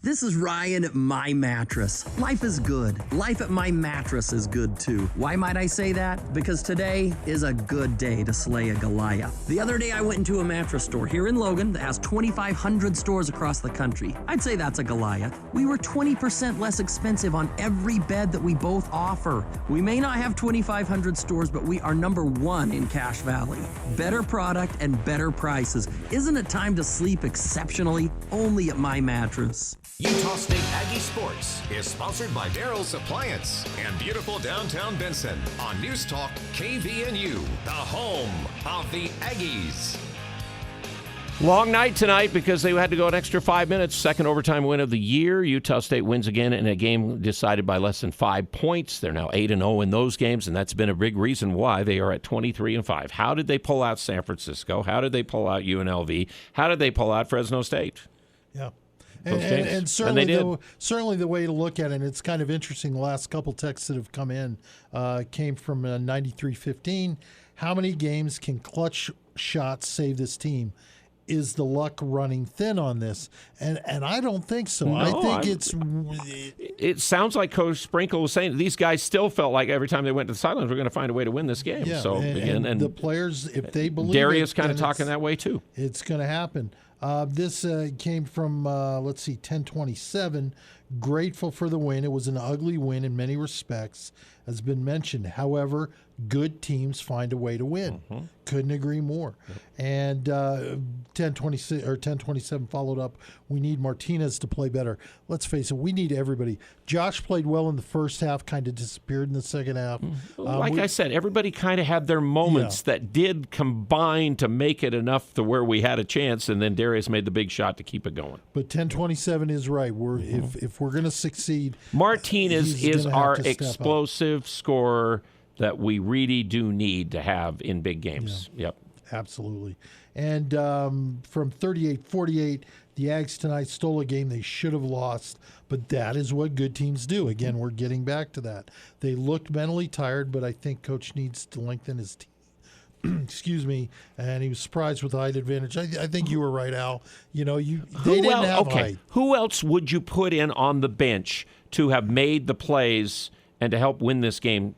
This is Ryan at My Mattress. Life is good. Life at My Mattress is good too. Why might I say that? Because today is a good day to slay a Goliath. The other day I went into a mattress store here in Logan that has 2,500 stores across the country. I'd say that's a Goliath. We were 20% less expensive on every bed that we both offer. We may not have 2,500 stores, but we are number 1 in Cache Valley. Better product and better prices. Isn't it time to sleep exceptionally? Only at My Mattress. Utah State Aggie Sports is sponsored by Daryl's Appliance and beautiful downtown Benson on News Talk KVNU, the home of the Aggies. Long night tonight because they had to go an extra 5 minutes. Second overtime win of the year. Utah State wins again in a game decided by less than 5 points. They're now 8-0 in those games, and that's been a big reason why they are at 23-5. How did they pull out San Francisco? How did they pull out UNLV? How did they pull out Fresno State? Yeah. And certainly the way to look at it, and it's kind of interesting, the last couple texts that have come in came from 93-15. How many games can clutch shots save this team? Is the luck running thin on this? And I don't think so. No, it sounds like Coach Sprinkle was saying these guys still felt like every time they went to the sidelines, we're going to find a way to win this game. Yeah, so and the players, if they believe Darius kind of talking that way too. It's going to happen. This came from, 1027. Grateful for the win. It was an ugly win in many respects, has been mentioned. However, good teams find a way to win. Mm-hmm. Couldn't agree more. And 1026 or 1027 followed up. We need Martinez to play better. Let's face it, we need everybody. Josh played well in the first half, kind of disappeared in the second half. Like I said, everybody kind of had their moments that did combine to make it enough to where we had a chance, and then Darius made the big shot to keep it going. But 1027 is right. If we're going to succeed, Martinez is our explosive scorer that we really do need to have in big games. Yeah. Yep. Absolutely. And from 38-48, the Aggies tonight stole a game they should have lost, but that is what good teams do. Again, we're getting back to that. They looked mentally tired, but I think Coach needs to lengthen his team. Excuse me, and he was surprised with the height advantage. I think you were right, Al. They didn't have height. Who else would you put in on the bench to have made the plays and to help win this game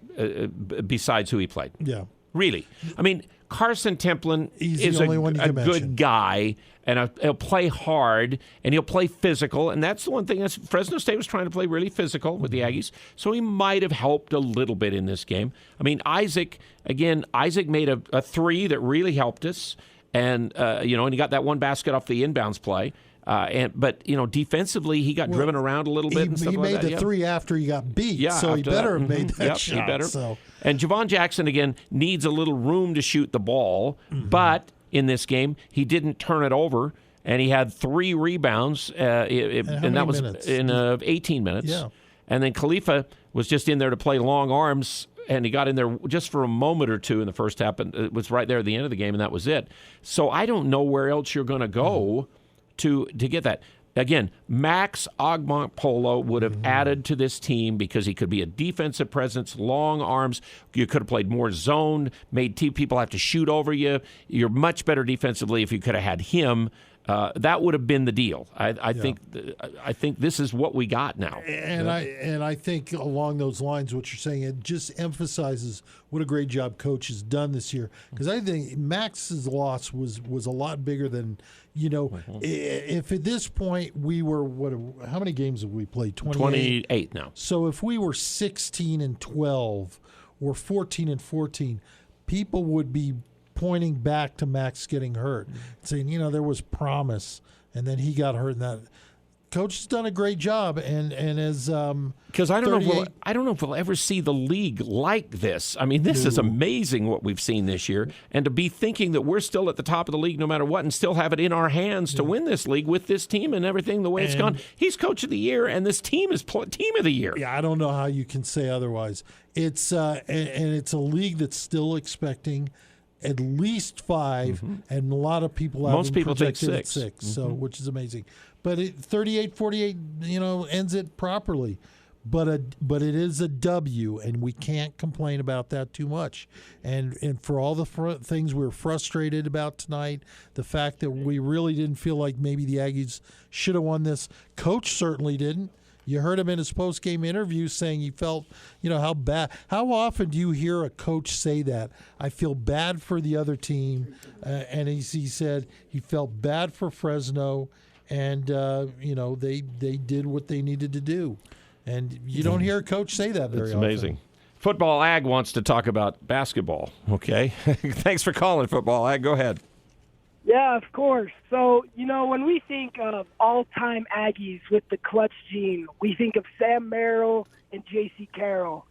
besides who he played? Yeah. Really. I mean, Carson Templin He's is the only one you a can mention. good guy, and he'll play hard, and he'll play physical, and that's the one thing. Fresno State was trying to play really physical with the Aggies, so he might have helped a little bit in this game. I mean, Isaac made a three that really helped us, and and he got that one basket off the inbounds play. But defensively, he got driven around a little bit and stuff like that. He made the three after he got beat, so he better have made that shot. He better. So. And Javon Jackson, again, needs a little room to shoot the ball, but in this game, he didn't turn it over, and he had 3 rebounds, and that was in 18 minutes. Yeah. And then Khalifa was just in there to play long arms, and he got in there just for a moment or two in the first half, and it was right there at the end of the game, and that was it. So I don't know where else you're going to go to get that. Again, Max Ogmont-Polo would have added to this team because he could be a defensive presence, long arms. You could have played more zone, made people have to shoot over you. You're much better defensively if you could have had him. That would have been the deal. I think this is what we got now. And I think along those lines, what you're saying, it just emphasizes what a great job coach has done this year. Because I think Max's loss was a lot bigger than, if at this point we were, how many games have we played? 28 now. So if we were 16-12 or 14-14, people would be pointing back to Max getting hurt, saying, there was promise, and then he got hurt. And that coach has done a great job, and as because I don't know if we'll ever see the league like this. I mean, this is amazing what we've seen this year, and to be thinking that we're still at the top of the league no matter what, and still have it in our hands to win this league with this team and everything the way it's gone. He's coach of the year, and this team is team of the year. Yeah, I don't know how you can say otherwise. It's and it's a league that's still expecting at least 5, and a lot of people have most people think projected 6. At 6, so which is amazing. But 38-48, ends it properly. But it is a W, and we can't complain about that too much. And for all the things we were frustrated about tonight, the fact that we really didn't feel like maybe the Aggies should have won this. Coach certainly didn't. You heard him in his post-game interview saying he felt, how bad. How often do you hear a coach say that? I feel bad for the other team. And he said he felt bad for Fresno, and, they did what they needed to do. And you don't hear a coach say that very often. It's amazing. Football Ag wants to talk about basketball, okay? Thanks for calling, Football Ag. Go ahead. Yeah, of course. So, when we think of all-time Aggies with the clutch gene, we think of Sam Merrill and J.C. Carroll.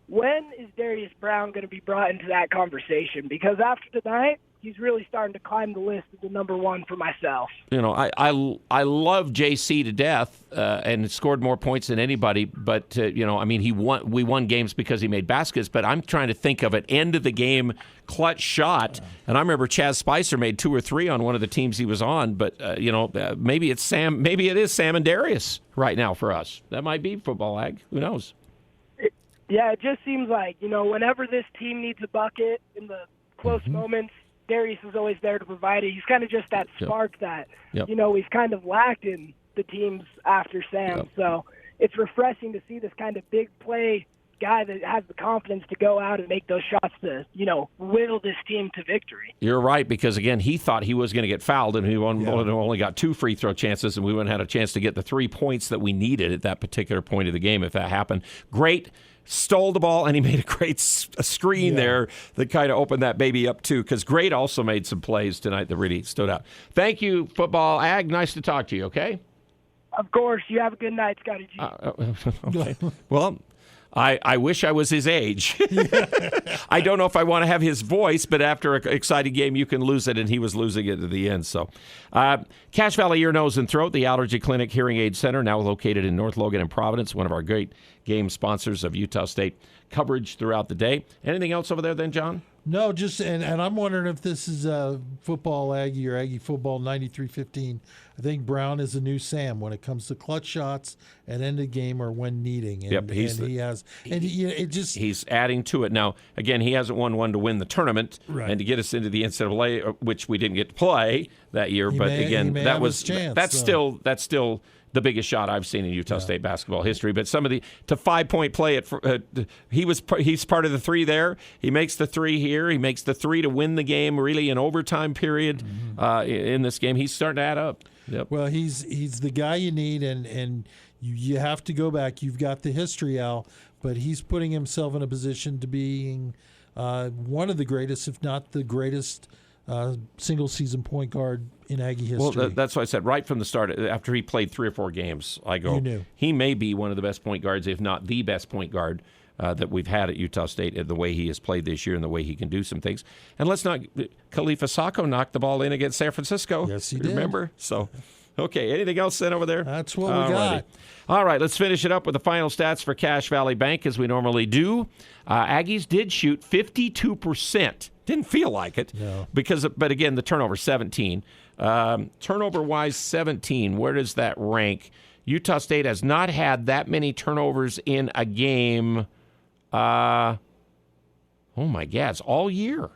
When is Darius Brown going to be brought into that conversation? Because after tonight, he's really starting to climb the list as the number 1 for myself. I love JC to death and scored more points than anybody. But we won games because he made baskets. But I'm trying to think of an end of the game clutch shot. And I remember Chaz Spicer made 2 or 3 on one of the teams he was on. But maybe it's Sam. Maybe it is Sam and Darius right now for us. That might be Football Ag. Who knows? Yeah, it just seems like whenever this team needs a bucket in the close moments, Darius is always there to provide it. He's kind of just that spark that, we've kind of lacked in the teams after Sam. So it's refreshing to see this kind of big play guy that has the confidence to go out and make those shots to, will this team to victory. You're right, because, again, he thought he was going to get fouled, and he only got 2 free throw chances, and we wouldn't have had a chance to get the 3 points that we needed at that particular point of the game if that happened. Great. Stole the ball, and he made a great screen there that kind of opened that baby up, too, because Great also made some plays tonight that really stood out. Thank you, Football Ag. Nice to talk to you, okay? Of course. You have a good night, Scotty G. Okay. Well, I wish I was his age. I don't know if I want to have his voice, but after an exciting game, you can lose it, and he was losing it at the end. So, Cache Valley Ear, Nose, and Throat, the Allergy Clinic Hearing Aid Center, now located in North Logan and Providence, one of our great game sponsors of Utah State coverage throughout the day. Anything else over there then, John? No, just and I'm wondering if this is Football Aggie or Aggie Football 9315. I think Brown is a new Sam when it comes to clutch shots at end of game or when needing. And, he's adding to it. Now, again, he hasn't won one to win the tournament and to get us into the NCAA, which we didn't get to play that year. That's still the biggest shot I've seen in Utah State basketball history. But some of the 5-point play he's part of the three there. He makes the three here. He makes the three to win the game really in overtime period in this game. He's starting to add up. Yep. Well, he's the guy you need, and you have to go back. You've got the history, Al, but he's putting himself in a position to being one of the greatest, if not the greatest, single-season point guard in Aggie history. Well, that's what I said right from the start. After he played 3 or 4 games, I go, he may be one of the best point guards, if not the best point guard that we've had at Utah State, the way he has played this year and the way he can do some things. And let's not, Khalifa Sacco knocked the ball in against San Francisco. Yes, he did. Remember? So, okay, anything else sent over there? That's what we got. All right, let's finish it up with the final stats for Cache Valley Bank as we normally do. Aggies did shoot 52%. Didn't feel like it. No. But again, the turnover, 17. Turnover-wise, 17. Where does that rank? Utah State has not had that many turnovers in a game, oh my gads, all year.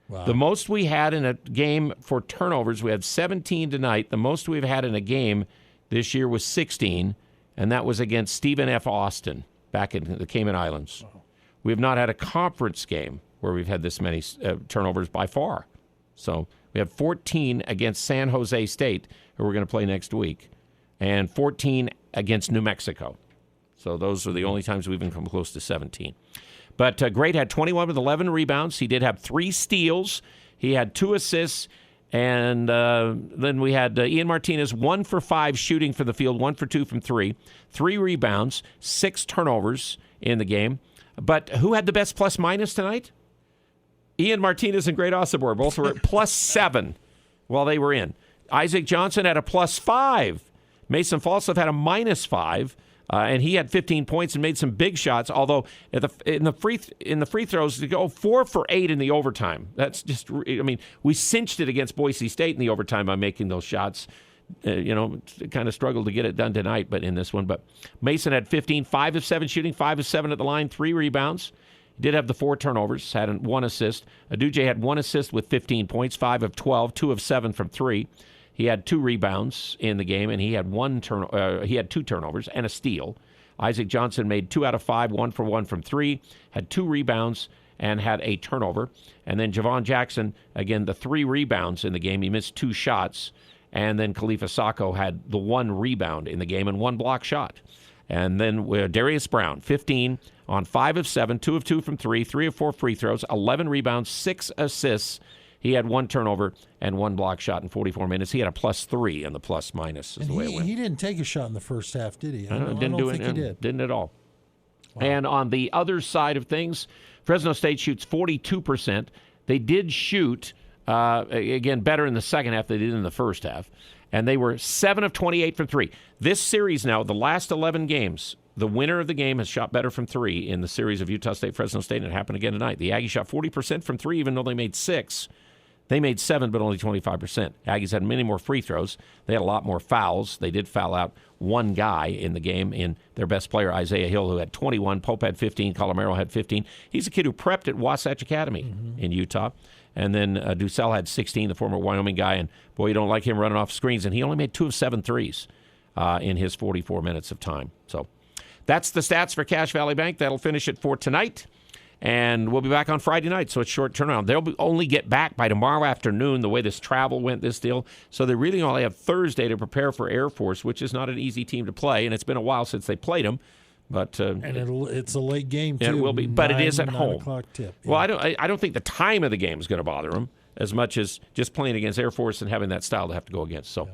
Wow. The most we had in a game for turnovers, we had 17 tonight. The most we've had in a game this year was 16, and that was against Stephen F. Austin back in the Cayman Islands. Wow. We have not had a conference game where we've had this many turnovers by far. So we have 14 against San Jose State, who we're going to play next week, and 14 against New Mexico. So those are the only times we've even come close to 17. But Great had 21 with 11 rebounds. He did have 3 steals. He had 2 assists. And then we had Ian Martinez, 1 for 5 shooting from the field, 1 for 2 from 3. 3 rebounds, 6 turnovers in the game. But who had the best plus-minus tonight? Ian Martinez and Great Osobor both were at +7 while they were in. Isaac Johnson had a +5. Mason Falstaff had a -5. And he had 15 points and made some big shots, although in the free throws, to go 4 for 8 in the overtime. That's just, we cinched it against Boise State in the overtime by making those shots. Kind of struggled to get it done tonight, but in this one. But Mason had 15, 5 of 7 shooting, 5 of 7 at the line, 3 rebounds. He did have the 4 turnovers, had 1 assist. Aduje had 1 assist with 15 points, 5 of 12, 2 of 7 from 3. He had 2 rebounds in the game, and he had 2 turnovers and a steal. Isaac Johnson made 2 out of 5, 1 for 1 from 3, had 2 rebounds and had a turnover. And then Javon Jackson, again, the 3 rebounds in the game. He missed 2 shots. And then Khalifa Sacco had the 1 rebound in the game and 1 block shot. And then Darius Brown, 15 on 5 of 7, 2 of 2 from 3, 3 of 4 free throws, 11 rebounds, 6 assists. He had 1 turnover and 1 block shot in 44 minutes. He had a +3 in the plus-minus is the way it went. He didn't take a shot in the first half, did he? I don't think he did. Didn't at all. Wow. And on the other side of things, Fresno State shoots 42%. They did shoot, again, better in the second half than they did in the first half. And they were 7 of 28 from 3. This series now, the last 11 games, the winner of the game has shot better from 3 in the series of Utah State, Fresno State, and it happened again tonight. The Aggies shot 40% from 3, even though they made 6. They made 7, but only 25%. Aggies had many more free throws. They had a lot more fouls. They did foul out 1 guy in the game, in their best player, Isaiah Hill, who had 21. Pope had 15. Colomero had 15. He's a kid who prepped at Wasatch Academy in Utah. And then Dussel had 16, the former Wyoming guy. And, boy, you don't like him running off screens. And he only made 2 of 7 threes in his 44 minutes of time. So that's the stats for Cache Valley Bank. That'll finish it for tonight. And we'll be back on Friday night, so it's short turnaround. They'll only get back by tomorrow afternoon, the way this travel went, this deal. So they really only have Thursday to prepare for Air Force, which is not an easy team to play, and it's been a while since they played them. But and it's a late game, too. It will be, but it is at home. 9:00 tip. Yeah. Well, I don't think the time of the game is going to bother them as much as just playing against Air Force and having that style to have to go against. So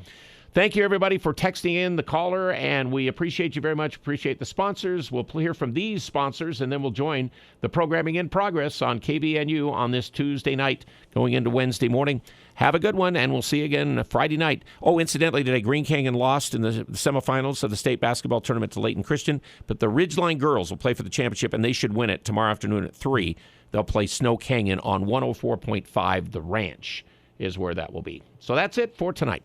thank you, everybody, for texting in the caller, and we appreciate you very much. Appreciate the sponsors. We'll hear from these sponsors, and then we'll join the programming in progress on KBNU on this Tuesday night going into Wednesday morning. Have a good one, and we'll see you again Friday night. Oh, incidentally, today Green Canyon lost in the semifinals of the state basketball tournament to Layton Christian, but the Ridgeline girls will play for the championship, and they should win it tomorrow afternoon at 3. They'll play Snow Canyon on 104.5 The Ranch is where that will be. So that's it for tonight.